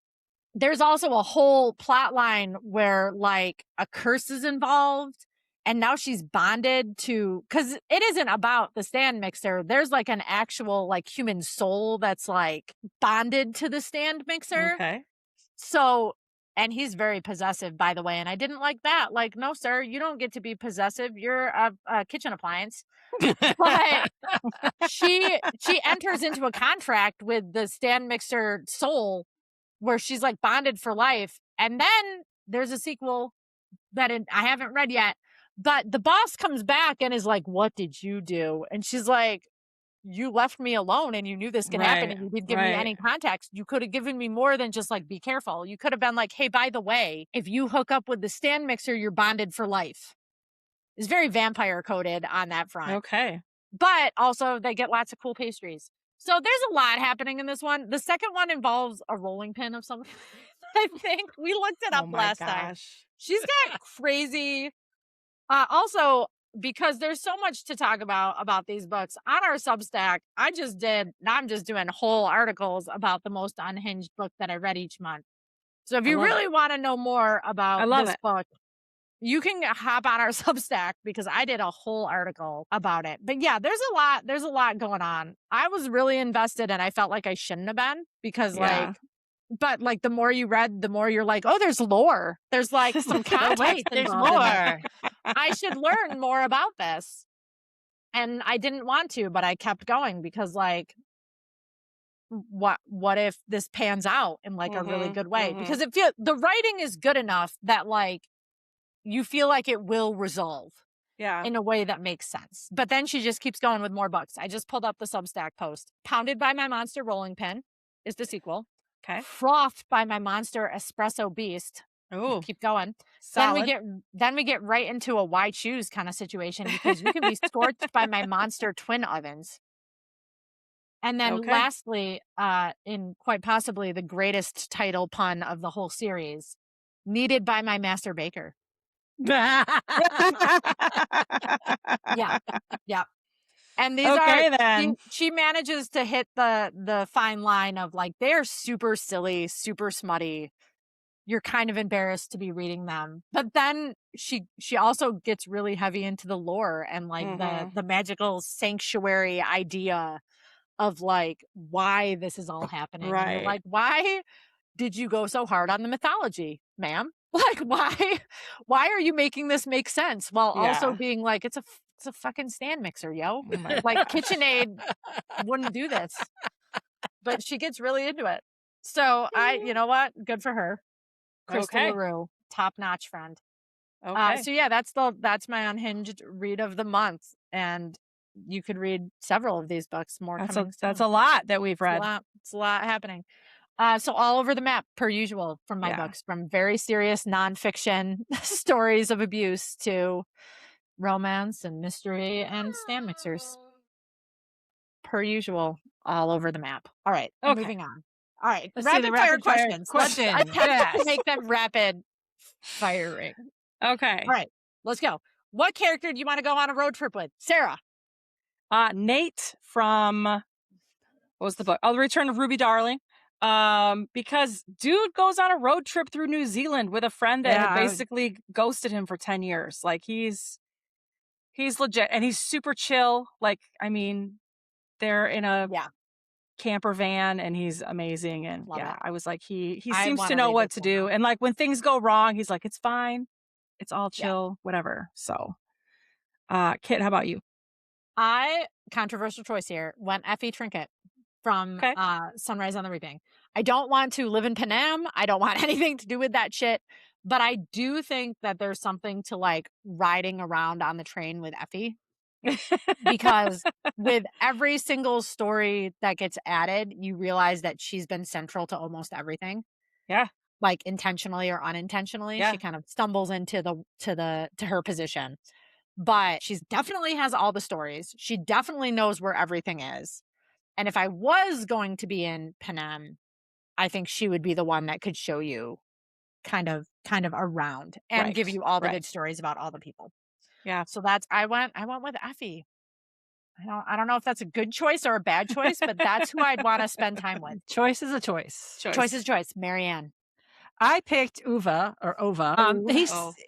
Speaker 2: there's also a whole plot line where like a curse is involved. And now she's bonded to, because it isn't about the stand mixer. There's like an actual like human soul that's like bonded to the stand mixer.
Speaker 4: Okay.
Speaker 2: So, and he's very possessive, by the way. And I didn't like that. Like, no, sir, you don't get to be possessive. You're a kitchen appliance. But she enters into a contract with the stand mixer soul where she's like bonded for life. And then there's a sequel that I haven't read yet. But the boss comes back and is like, what did you do? And she's like, you left me alone and you knew this could happen and you didn't give me any context. You could have given me more than just like, be careful. You could have been like, hey, by the way, if you hook up with the stand mixer, you're bonded for life. It's very vampire coded on that front.
Speaker 4: Okay.
Speaker 2: But also they get lots of cool pastries. So there's a lot happening in this one. The second one involves a rolling pin of some I think. We looked it up last time. She's got crazy... also, because there's so much to talk about these books on our Substack, I'm just doing whole articles about the most unhinged book that I read each month. So if you really want to know more about this book, you can hop on our Substack because I did a whole article about it. But yeah, there's a lot going on. I was really invested and I felt like I shouldn't have been because but like the more you read, the more you're like, oh, there's lore. There's like some context
Speaker 3: Wait, there's
Speaker 2: involved in this.
Speaker 3: more.
Speaker 2: I should learn more about this. And I didn't want to, but I kept going because like, what if this pans out in like a really good way? Because the writing is good enough that like you feel like it will resolve in a way that makes sense. But then she just keeps going with more books. I just pulled up the Substack post. Pounded by My Monster Rolling Pin is the sequel.
Speaker 4: Okay.
Speaker 2: Frothed by My Monster Espresso Beast.
Speaker 4: Oh,
Speaker 2: keep going.
Speaker 4: solid.
Speaker 2: Then we get right into a why choose kind of situation because you can be scorched by My Monster Twin Ovens. And then lastly, in quite possibly the greatest title pun of the whole series, Kneaded by My Master Baker. Yeah. And these
Speaker 4: then.
Speaker 2: she manages to hit the fine line of like, they're super silly, super smutty. You're kind of embarrassed to be reading them. But then she also gets really heavy into the lore and like the magical sanctuary idea of like why this is all happening.
Speaker 4: Right.
Speaker 2: And you're like, why did you go so hard on the mythology, ma'am? Like, why are you making this make sense while also being like, it's a fucking stand mixer, yo. Like KitchenAid wouldn't do this. But she gets really into it. So you know what? Good for her. Crystal LaRue, top-notch friend. So yeah, that's my unhinged read of the month. And you could read several of these books more.
Speaker 4: That's a lot that we've read.
Speaker 2: It's a lot happening. So all over the map, per usual, from my books, from very serious nonfiction stories of abuse to romance and mystery and stand mixers. Per usual, all over the map. All right, moving on. All right, rapid fire questions. I have to make them rapid firing.
Speaker 4: Okay.
Speaker 2: All right, let's go. What character do you want to go on a road trip with? Sarah.
Speaker 4: Nate from, what was the book? The Return of Ruby Darling. Because dude goes on a road trip through New Zealand with a friend that had basically ghosted him for 10 years. Like he's legit and he's super chill. Like, I mean, they're in a camper van and he's amazing. And I was like, he seems to know what to do. And like when things go wrong, he's like, it's fine. It's all chill, whatever. So, Kit, how about you?
Speaker 2: Controversial choice here, went Effie Trinket from Sunrise on the Reaping. I don't want to live in Panam. I don't want anything to do with that shit. But I do think that there's something to like riding around on the train with Effie. Because with every single story that gets added, you realize that she's been central to almost everything.
Speaker 4: Yeah.
Speaker 2: Like intentionally or unintentionally. Yeah. She kind of stumbles into her position. But she definitely has all the stories. She definitely knows where everything is. And if I was going to be in Panam, I think she would be the one that could show you kind of around and give you all the good stories about all the people.
Speaker 4: Yeah.
Speaker 2: So I went with Effie. I don't know if that's a good choice or a bad choice, but that's who I'd want to spend time with.
Speaker 3: Choice is a choice.
Speaker 2: Choice is a choice. Marianne.
Speaker 3: I picked Ova.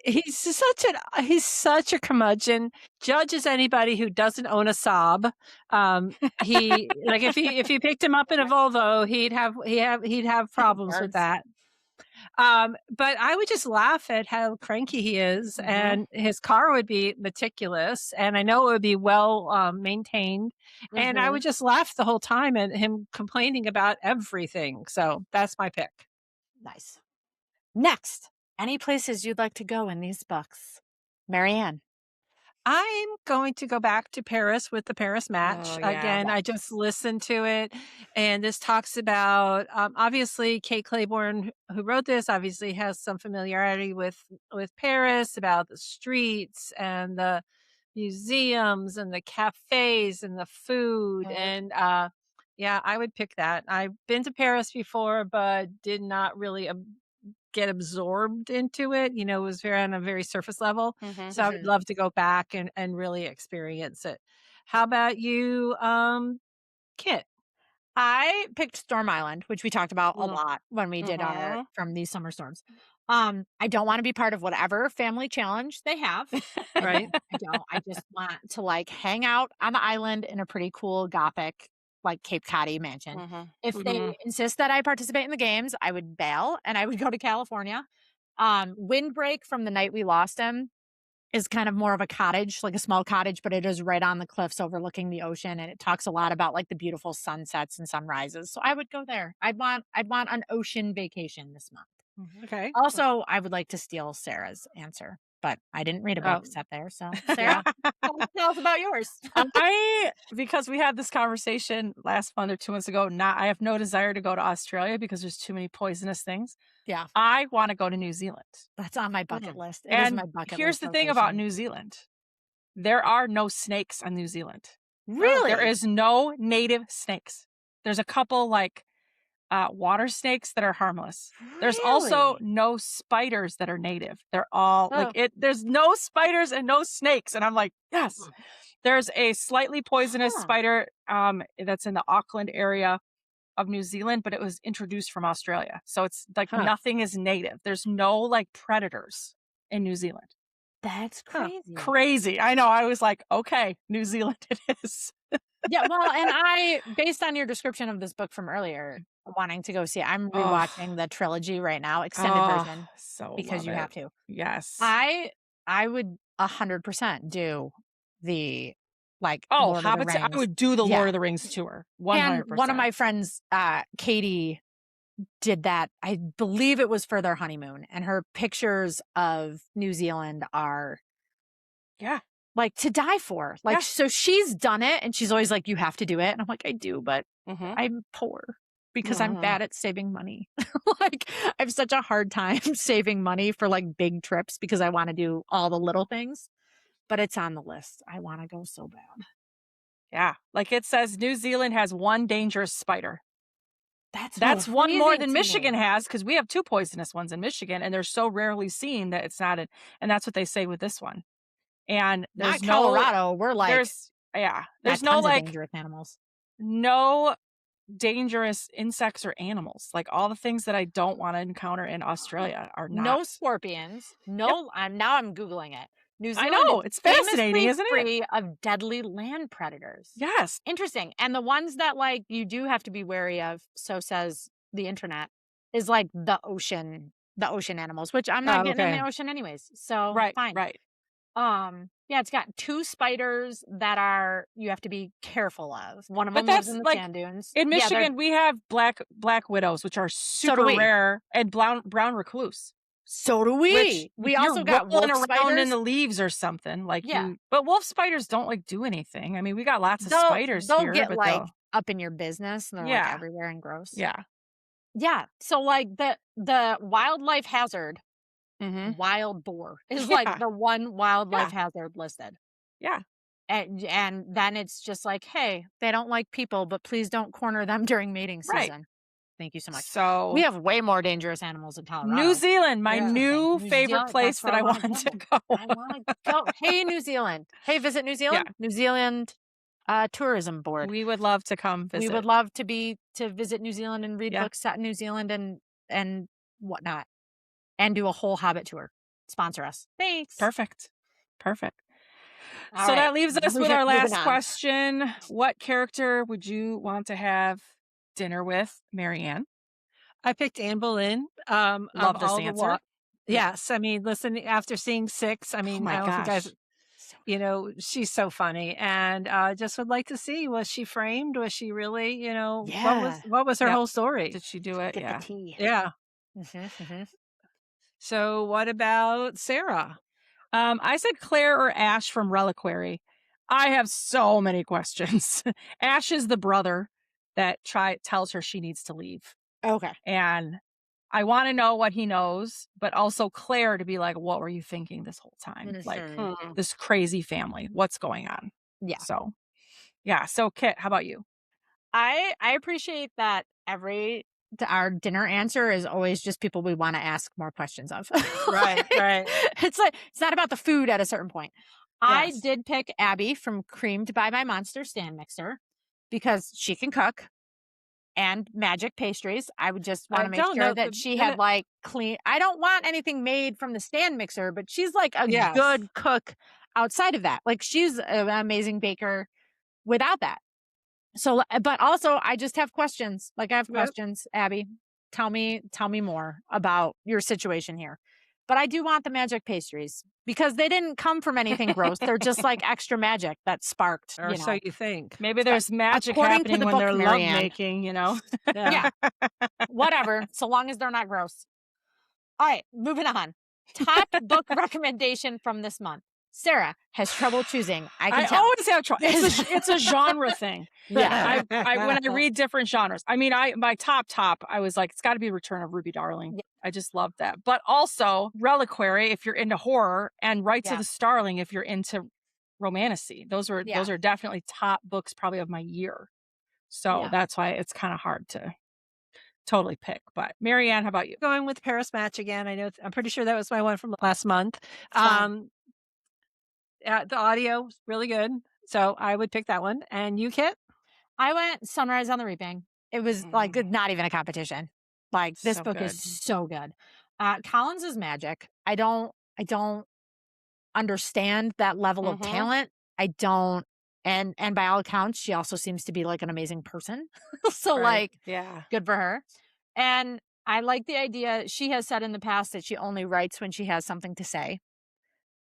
Speaker 3: He's such a curmudgeon. Judges anybody who doesn't own a Saab. He like if you picked him up in a Volvo, he'd have problems with that. But I would just laugh at how cranky he is, and his car would be meticulous, and I know it would be well maintained, and I would just laugh the whole time at him complaining about everything. So that's my pick.
Speaker 2: Nice. Next, any places you'd like to go in these books? Marianne.
Speaker 3: I'm going to go back to Paris with the Paris Match. Again, I just listened to it. And this talks about, obviously, Kate Claiborne, who wrote this, obviously has some familiarity with Paris, about the streets and the museums and the cafes and the food. And I would pick that. I've been to Paris before, but did not really get absorbed into it. You know, it was on a very surface level. So I would love to go back and really experience it. How about you, Kit?
Speaker 2: I picked Storm Island, which we talked about a lot when we did our From These Summer Storms. I don't want to be part of whatever family challenge they have.
Speaker 3: Right.
Speaker 2: I don't. I just want to like hang out on the island in a pretty cool Gothic, like Cape Cod mansion.
Speaker 4: Mhm.
Speaker 2: If they insist that I participate in the games, I would bail and I would go to California. Windbreak from the night we lost him is kind of more of a cottage, like a small cottage, but it is right on the cliffs overlooking the ocean. And it talks a lot about like the beautiful sunsets and sunrises. So I would go there. I'd want an ocean vacation this month.
Speaker 3: Okay.
Speaker 2: Also, I would like to steal Sarah's answer, but I didn't read a book set there. So Sarah, tell us about yours.
Speaker 4: Because we had this conversation last month or 2 months ago, I have no desire to go to Australia because there's too many poisonous things.
Speaker 2: Yeah.
Speaker 4: I want to go to New Zealand.
Speaker 2: That's on my bucket list. It is
Speaker 4: And
Speaker 2: my bucket
Speaker 4: here's
Speaker 2: list
Speaker 4: the thing about New Zealand. There are no snakes on New Zealand.
Speaker 2: Really?
Speaker 4: There is no native snakes. There's a couple like water snakes that are harmless. There's also no spiders that are native. They're all there's no spiders and no snakes. And I'm like, yes. There's a slightly poisonous spider that's in the Auckland area of New Zealand, but it was introduced from Australia. So it's like nothing is native. There's no like predators in New Zealand.
Speaker 2: That's crazy.
Speaker 4: Crazy. I know. I was like, okay, New Zealand it is.
Speaker 2: Yeah, well, and based on your description of this book from earlier, wanting to go see it, I'm rewatching the trilogy right now, extended version, because you have to.
Speaker 4: Yes.
Speaker 2: I would 100% do the Lord
Speaker 4: Hobbits.
Speaker 2: of the Rings.
Speaker 4: I would do the Lord of the Rings tour. 100%.
Speaker 2: And one of my friends, Katie, did that. I believe it was for their honeymoon, and her pictures of New Zealand are like to die for. Like, so she's done it, and she's always like, you have to do it. And I'm like, I do, but I'm poor because I'm bad at saving money. Like, I have such a hard time saving money for like big trips because I want to do all the little things, but it's on the list. I want to go so bad.
Speaker 4: Yeah. Like it says New Zealand has one dangerous spider.
Speaker 2: That's
Speaker 4: one more than Michigan has, because we have 2 poisonous ones in Michigan, and they're so rarely seen that it's not and that's what they say with this one. And there's
Speaker 2: not Colorado. We're like
Speaker 4: there's no like
Speaker 2: dangerous animals.
Speaker 4: No dangerous insects or animals. Like all the things that I don't want to encounter in Australia are not.
Speaker 2: No scorpions. No, I'm Googling it. New Zealand,
Speaker 4: I know, it's fascinating, isn't it?
Speaker 2: Free of deadly land predators.
Speaker 4: Yes.
Speaker 2: Interesting. And the ones that like you do have to be wary of, so says the internet, is like the ocean animals, which I'm not getting in the ocean anyways. So fine.
Speaker 4: Right.
Speaker 2: Yeah, it's got 2 spiders that you have to be careful of. One of them lives in the sand dunes.
Speaker 4: In Michigan, we have black widows, which are super rare, and brown recluse.
Speaker 2: So do we. We also got wolf spiders
Speaker 4: in the leaves or something like but wolf spiders don't like do anything. I mean, we got lots of spiders
Speaker 2: they'll
Speaker 4: here,
Speaker 2: get
Speaker 4: but
Speaker 2: like up in your business, and they're like everywhere and gross. Yeah. So like the wildlife hazard, wild boar is like the one wildlife hazard listed.
Speaker 4: Yeah.
Speaker 2: And then it's just like, hey, they don't like people, but please don't corner them during mating season.
Speaker 4: Right.
Speaker 2: Thank you so much.
Speaker 4: So
Speaker 2: we have way more dangerous animals in Colorado.
Speaker 4: New Zealand, my new favorite place that I want to go.
Speaker 2: I want to go. Hey, New Zealand. Hey, visit New Zealand. New Zealand tourism board.
Speaker 4: We would love to come visit.
Speaker 2: We would love to visit New Zealand and read books set in New Zealand and whatnot, and do a whole Hobbit tour. Sponsor us. Thanks.
Speaker 4: Perfect.
Speaker 2: All
Speaker 4: so
Speaker 2: right.
Speaker 4: that leaves us with our last question. What character would you want to have dinner with, Marianne?
Speaker 3: I picked Anne Boleyn.
Speaker 4: Love this answer.
Speaker 3: Yes. I mean, listen, after seeing 6, I mean, I don't think I've, she's so funny, and just would like to see, was she framed? Was she really, what was her whole story?
Speaker 4: Did she do it?
Speaker 2: Get the tea.
Speaker 3: Yeah. So what about Sarah?
Speaker 4: I said Claire or Ash from Reliquary. I have so many questions. Ash is the brother that tells her she needs to leave.
Speaker 2: Okay.
Speaker 4: And I want to know what he knows, but also Claire to be like, what were you thinking this whole time? Like this crazy family, what's going on?
Speaker 2: Yeah.
Speaker 4: So, So Kit, how about you?
Speaker 2: I appreciate that our dinner answer is always just people we want to ask more questions of.
Speaker 3: Right.
Speaker 2: It's like, it's not about the food at a certain point. Yes. I did pick Abby from Creamed by My Monster stand mixer because she can cook. and magic pastries. I would just want to make
Speaker 3: don't
Speaker 2: sure
Speaker 3: know
Speaker 2: that she had like clean. I don't want anything made from the stand mixer, but she's like a
Speaker 3: Yes.
Speaker 2: good cook outside of that. Like she's an amazing baker without that. So, but also I just have questions. Like I have questions, Abby. Tell me more about your situation here. But I do want the magic pastries because they didn't come from anything gross. They're just like extra magic that sparked.
Speaker 3: Or so you think.
Speaker 4: Maybe there's magic
Speaker 2: according to
Speaker 4: happening
Speaker 2: the
Speaker 4: when
Speaker 2: book,
Speaker 4: they're
Speaker 2: Marianne.
Speaker 4: lovemaking, you know?
Speaker 2: Yeah. Whatever. So long as they're not gross. All right, moving on. Top book recommendation from this month. Sarah has trouble choosing. I
Speaker 4: always have trouble. It's a genre thing.
Speaker 2: Yeah.
Speaker 4: When I read different genres, I mean, my top, I was like, it's got to be Return of Ruby Darling. Yeah. I just love that. But also Reliquary if you're into horror, and Rites of the Starling if you're into romantasy. Those are definitely top books probably of my year. So that's why it's kind of hard to totally pick. But Marianne, how about you?
Speaker 3: Going with Paris Match again. I know I'm pretty sure that was my one from last month. The audio was really good, so I would pick that one. And you, Kit?
Speaker 2: I went Sunrise on the Reaping. It was like not even a competition. Like this book is so good. Collins is magic. I don't understand that level of talent. I don't, and by all accounts, she also seems to be like an amazing person. So good for her. And I like the idea. She has said in the past that she only writes when she has something to say.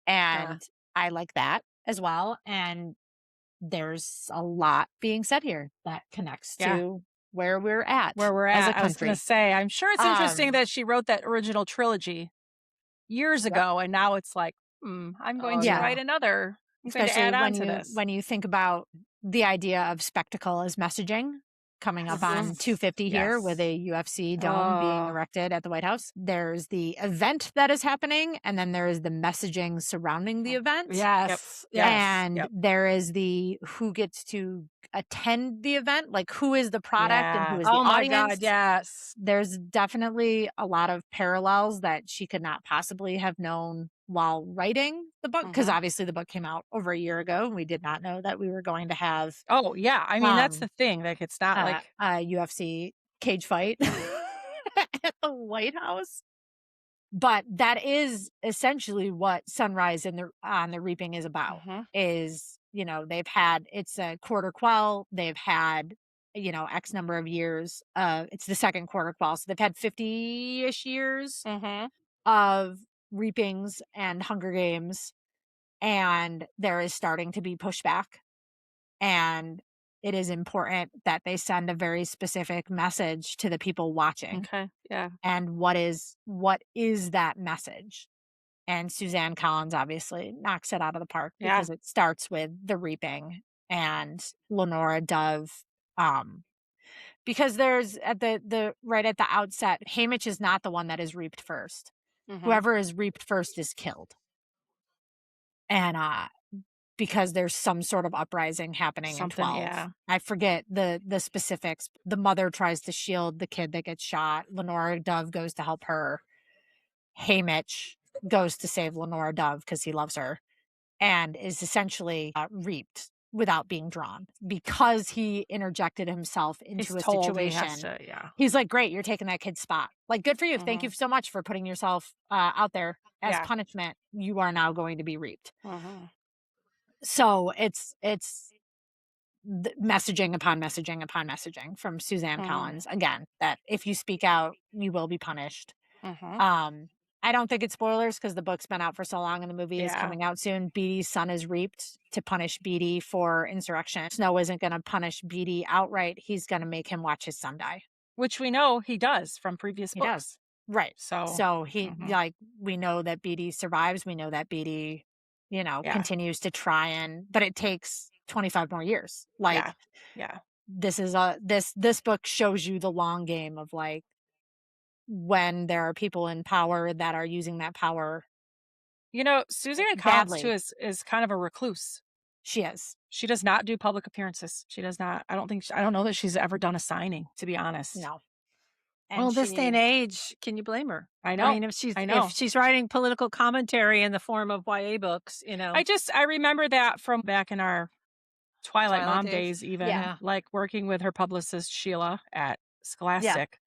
Speaker 2: And I like that as well. And there's a lot being said here that connects to where we're at.
Speaker 4: As a country. I was going to say, I'm sure it's interesting that she wrote that original trilogy years ago, and now it's like, I'm going to write another.
Speaker 2: Especially when you think about the idea of spectacle as messaging. Coming up on 250 here with a UFC dome being erected at the White House. There's the event that is happening, and then there is the messaging surrounding the event. And there is the who gets to attend the event, like who is the product and who is the audience.
Speaker 4: My God, yes.
Speaker 2: There's definitely a lot of parallels that she could not possibly have known while writing the book, because obviously the book came out over a year ago and we did not know that we were going to have
Speaker 4: I mean that's the thing, like it's not like
Speaker 2: a UFC cage fight at the White House, but that is essentially what Sunrise on the Reaping is about. Is, you know, it's a quarter quell, they've had, you know, X number of years, it's the second quarter quell, so they've had 50-ish years of reapings and Hunger Games, and there is starting to be pushback, and it is important that they send a very specific message to the people watching. And what is that message? And Suzanne Collins obviously knocks it out of the park because it starts with the reaping and Lenora Dove, because there's at the right at the outset, Haymitch is not the one that is reaped first. Whoever is reaped first is killed. And because there's some sort of uprising happening in 12. I forget the specifics. The mother tries to shield the kid that gets shot. Lenora Dove goes to help her. Haymitch goes to save Lenora Dove because he loves her, and is essentially reaped without being drawn because he interjected himself into a situation. He's like, great, you're taking that kid's spot. Like, good for you. Thank you so much for putting yourself out there as punishment. You are now going to be reaped. So it's messaging upon messaging upon messaging from Suzanne Collins. Again, that if you speak out, you will be punished. I don't think it's spoilers because the book's been out for so long and the movie is coming out soon. Beatty's son is reaped to punish Beatty for insurrection. Snow isn't going to punish Beatty outright. He's going to make him watch his son die.
Speaker 4: Which we know he does from previous books.
Speaker 2: He does. Right. So he, like, we know that Beatty survives. We know that Beatty, you know, continues to try but it takes 25 more years. Like, this is this book shows you the long game of like, when there are people in power that are using that power.
Speaker 4: You know, Suzanne Collins too is kind of a recluse.
Speaker 2: She is.
Speaker 4: She does not do public appearances. She does not. I don't know that she's ever done a signing, to be honest.
Speaker 2: No.
Speaker 3: And this day and age, can you blame her?
Speaker 4: I know.
Speaker 3: I mean, if she's writing political commentary in the form of YA books, you know.
Speaker 4: I remember that from back in our Twilight Mom
Speaker 3: days.
Speaker 4: days, even
Speaker 2: Yeah.
Speaker 4: like working with her publicist Sheila at Scholastic.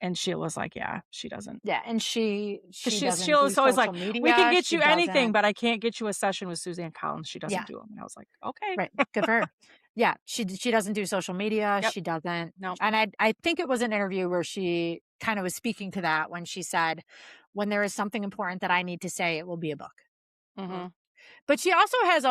Speaker 4: And Sheila was like, yeah, she doesn't.
Speaker 2: Yeah, and she doesn't
Speaker 4: Sheila
Speaker 2: do
Speaker 4: was always like,
Speaker 2: social media.
Speaker 4: we can get
Speaker 2: She
Speaker 4: you anything,
Speaker 2: doesn't-
Speaker 4: but I can't get you a session with Suzanne Collins. She doesn't
Speaker 2: Yeah.
Speaker 4: do them. And I was like, okay.
Speaker 2: Right. Good for her. Yeah. She doesn't do social media.
Speaker 4: Yep.
Speaker 2: She doesn't.
Speaker 4: No.
Speaker 2: And I think it was an interview where she kind of was speaking to that when she said, when there is something important that I need to say, it will be a book.
Speaker 4: Mm-hmm.
Speaker 2: But she also has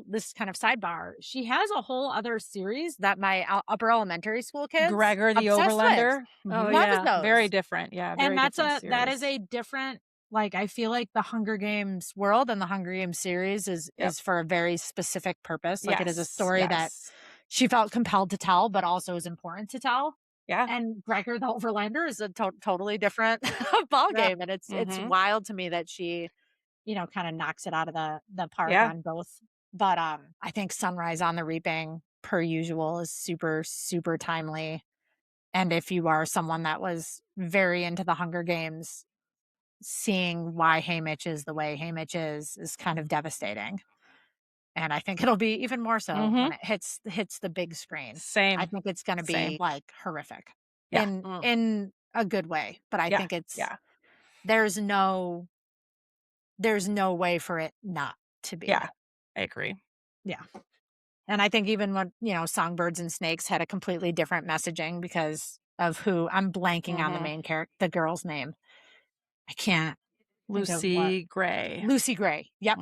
Speaker 2: this kind of sidebar. She has a whole other series that my upper elementary school kids,
Speaker 4: Gregor the
Speaker 2: obsessed with.
Speaker 4: Overlander.
Speaker 3: Oh,
Speaker 2: Loves those.
Speaker 4: Very different. Yeah. Very
Speaker 2: And that
Speaker 4: different
Speaker 2: is
Speaker 4: series.
Speaker 2: a different, like, I feel like the Hunger Games world and the Hunger Games series is for a very specific purpose. Like, it is a story that she felt compelled to tell, but also is important to tell.
Speaker 4: Yeah.
Speaker 2: And Gregor the Overlander is a totally different ball game. And it's wild to me that she, kind of knocks it out of the park on both. But I think Sunrise on the Reaping, per usual, is super, super timely. And if you are someone that was very into the Hunger Games, seeing why Haymitch is the way Haymitch is kind of devastating. And I think it'll be even more so when it hits the big screen.
Speaker 4: Same.
Speaker 2: I think it's going to be like horrific
Speaker 4: Yeah.
Speaker 2: in a good way. But I think it's there's no way for it not to be.
Speaker 4: Yeah, I agree.
Speaker 2: Yeah. And I think even when, Songbirds and Snakes had a completely different messaging because of who I'm blanking on the main character, the girl's name. I can't.
Speaker 4: Lucy Gray.
Speaker 2: Lucy Gray. Yep.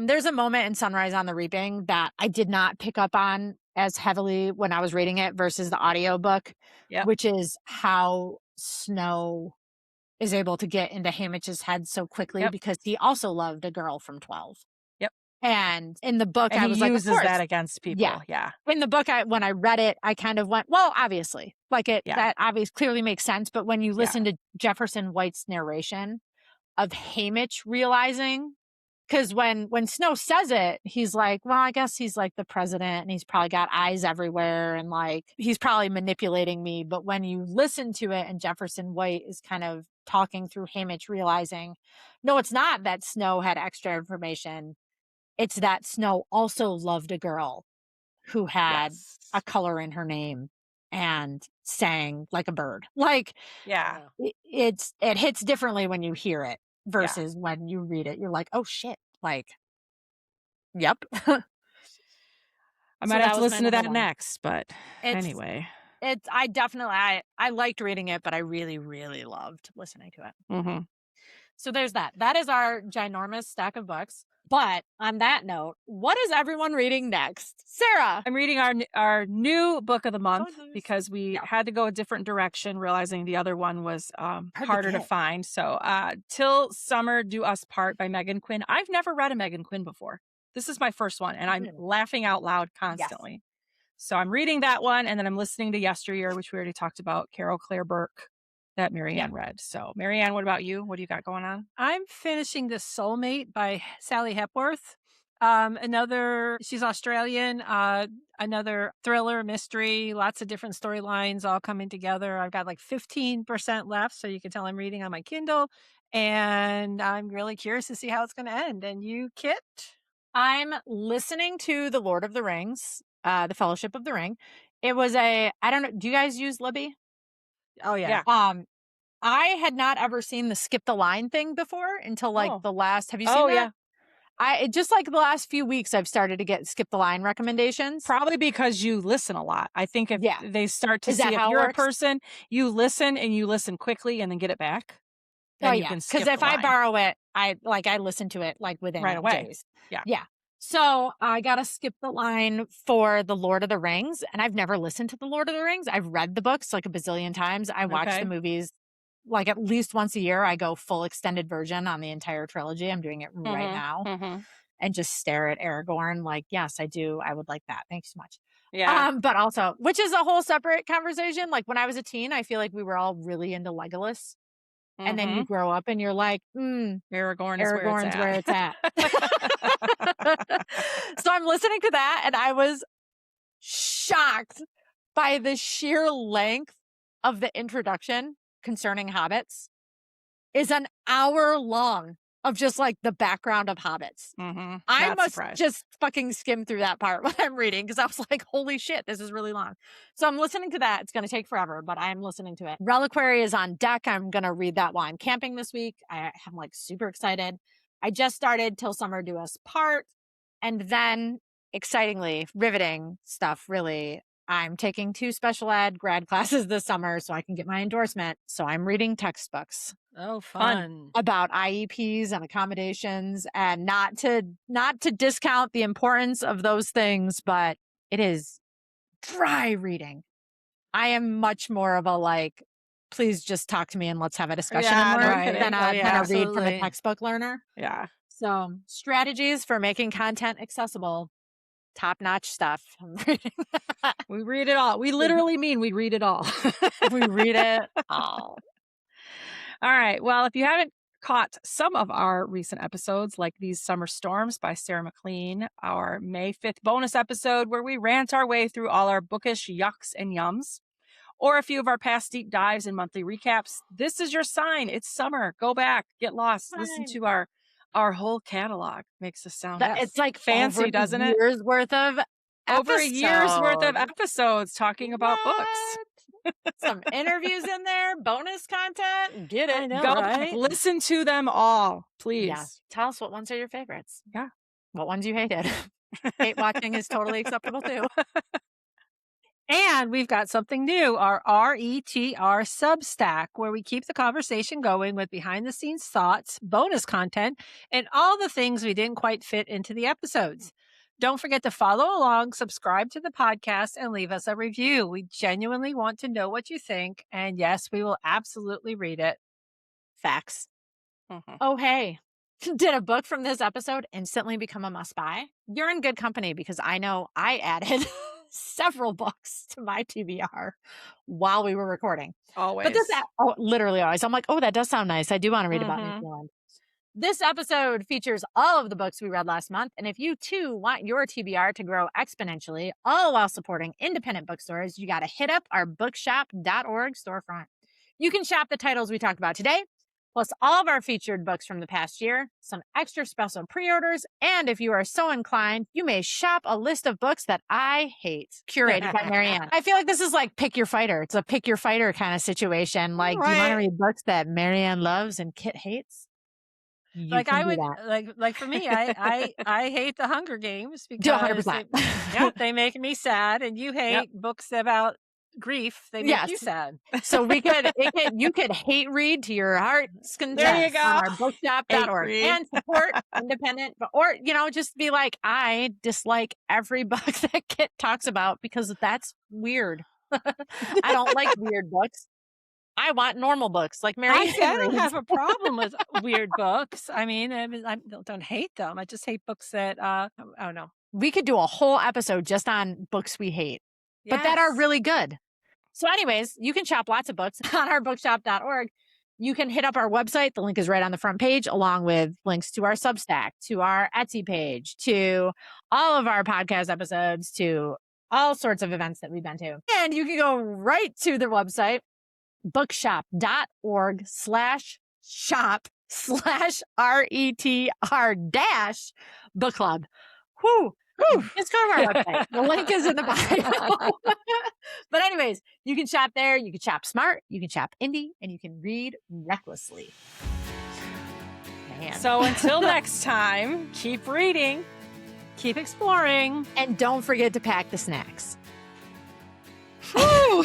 Speaker 2: There's a moment in Sunrise on the Reaping that I did not pick up on as heavily when I was reading it versus the audiobook, which is how Snow is able to get into Haymitch's head so quickly because he also loved a girl from 12. And in the book, I was like,
Speaker 4: uses that against people. Yeah.
Speaker 2: In the book, when I read it, I kind of went, well, obviously, that obviously clearly makes sense. But when you listen to Jefferson White's narration of Haymitch realizing, because when Snow says it, he's like, well, I guess he's like the president and he's probably got eyes everywhere and like he's probably manipulating me. But when you listen to it and Jefferson White is kind of talking through Haymitch realizing, no, it's not that Snow had extra information. It's that Snow also loved a girl who had a color in her name and sang like a bird. Like, it hits differently when you hear it versus when you read it. You're like, oh shit. Like, yep.
Speaker 4: I might have to listen to that next, but anyway.
Speaker 2: I liked reading it, but I really, really loved listening to it. So there's that. That is our ginormous stack of books. But on that note, what is everyone reading next? Sarah.
Speaker 4: I'm reading our new book of the month because we had to go a different direction, realizing the other one was harder to find. So Till Summer Do Us Part by Megan Quinn. I've never read a Megan Quinn before. This is my first one, and I'm laughing out loud constantly. So I'm reading that one, and then I'm listening to Yesteryear, which we already talked about, Carol Claire Burke, that Marianne read. So Marianne, what about you? What do you got going on?
Speaker 3: I'm finishing The Soulmate by Sally Hepworth. She's Australian, another thriller, mystery, lots of different storylines all coming together. I've got like 15% left, so you can tell I'm reading on my Kindle, and I'm really curious to see how it's going to end. And you, Kit?
Speaker 2: I'm listening to The Lord of the Rings, The Fellowship of the Ring. It was I don't know, do you guys use Libby?
Speaker 3: Oh, yeah.
Speaker 2: I had not ever seen the skip the line thing before until the last, have you seen that?
Speaker 4: Yeah.
Speaker 2: Just like the last few weeks, I've started to get skip the line recommendations.
Speaker 4: Probably because you listen a lot. I think if they start to see if you're a person, you listen and you listen quickly and then get it back.
Speaker 2: Oh, yeah. Because if I borrow it, I listen to it like within
Speaker 4: right away.
Speaker 2: days.
Speaker 4: Yeah.
Speaker 2: So I got to skip the line for The Lord of the Rings. And I've never listened to The Lord of the Rings. I've read the books like a bazillion times. I watch the movies like at least once a year. I go full extended version on the entire trilogy. I'm doing it right now. And just stare at Aragorn like, yes, I do. I would like that. Thanks so much.
Speaker 4: Yeah.
Speaker 2: But also, which is a whole separate conversation. Like when I was a teen, I feel like we were all really into Legolas. And then you grow up and you're like, Aragorn's where it's at. So I'm listening to that and I was shocked by the sheer length of the introduction concerning hobbits is an hour long. of just like the background of hobbits.
Speaker 4: Mm-hmm.
Speaker 2: I must just fucking skim through that part when I'm reading because I was like, holy shit, this is really long. So I'm listening to that. It's going to take forever, but I'm listening to it. Reliquary is on deck. I'm going to read that while I'm camping this week. I'm like super excited. I just started Till Summer Do Us Part. And then excitingly, riveting stuff, really. I'm taking 2 special ed grad classes this summer so I can get my endorsement. So I'm reading textbooks.
Speaker 3: Oh, fun.
Speaker 2: About IEPs and accommodations, and not to discount the importance of those things, but it is dry reading. I am much more of a like, please just talk to me and let's have a discussion and learn than a read from a textbook learner.
Speaker 4: Yeah.
Speaker 2: So strategies for making content accessible. Top-notch stuff. I'm reading that.
Speaker 4: We read it all. We literally mean we read it all.
Speaker 2: We read it all.
Speaker 4: All right. Well, if you haven't caught some of our recent episodes, like These Summer Storms by Sarah McLean, our May 5th bonus episode where we rant our way through all our bookish yucks and yums, or a few of our past deep dives and monthly recaps, this is your sign. It's summer. Go back, get lost, listen to our whole catalog. Makes us sound
Speaker 2: it's like
Speaker 4: fancy, doesn't it?
Speaker 2: Year's worth of
Speaker 4: over a year's worth of episodes talking about books.
Speaker 2: Some interviews in there, bonus content. Get it.
Speaker 3: I know,
Speaker 4: Go
Speaker 3: right?
Speaker 4: listen to them all, please.
Speaker 2: Yeah. Tell us what ones are your favorites.
Speaker 4: Yeah.
Speaker 2: What ones you hated. Hate watching is totally acceptable too.
Speaker 3: And we've got something new, our RETR Substack, where we keep the conversation going with behind-the-scenes thoughts, bonus content, and all the things we didn't quite fit into the episodes. Don't forget to follow along, subscribe to the podcast, and leave us a review. We genuinely want to know what you think. And yes, we will absolutely read it.
Speaker 2: Facts.
Speaker 4: Mm-hmm.
Speaker 2: Oh, hey. Did a book from this episode instantly become a must-buy? You're in good company because I know I added several books to my TBR while we were recording.
Speaker 4: Always.
Speaker 2: But literally always. I'm like, oh, that does sound nice. I do want to read about New Zealand. This episode features all of the books we read last month. And if you too want your TBR to grow exponentially, all while supporting independent bookstores, you got to hit up our bookshop.org storefront. You can shop the titles we talked about today, plus all of our featured books from the past year, some extra special pre-orders, and if you are so inclined, you may shop a list of books that I hate, curated by Marianne. I feel like this is like pick your fighter. It's a pick your fighter kind of situation. Like, do you want to read books that Marianne loves and Kit hates?
Speaker 3: Like I would, like for me, I hate the Hunger Games because they make me sad, and you hate books about grief. They make you sad.
Speaker 2: So you could hate read to your heart's content.
Speaker 4: There you go.
Speaker 2: On our bookshop.org and support independent, or just be like, I dislike every book that Kit talks about because that's weird. I don't like weird books. I want normal books like Mary.
Speaker 3: I don't have a problem with weird books. I mean, I don't hate them. I just hate books that, I don't know.
Speaker 2: We could do a whole episode just on books we hate, but that are really good. So anyways, you can shop lots of books on our bookshop.org. You can hit up our website. The link is right on the front page, along with links to our Substack, to our Etsy page, to all of our podcast episodes, to all sorts of events that we've been to. And you can go right to the website, bookshop.org/shop/RETR-book club. Whew. Just go to our website. The link is in the bio. But anyways, you can shop there. You can shop smart. You can shop indie. And you can read recklessly. Man.
Speaker 4: So until next time, keep reading.
Speaker 3: Keep exploring.
Speaker 2: And don't forget to pack the snacks.
Speaker 3: Woo!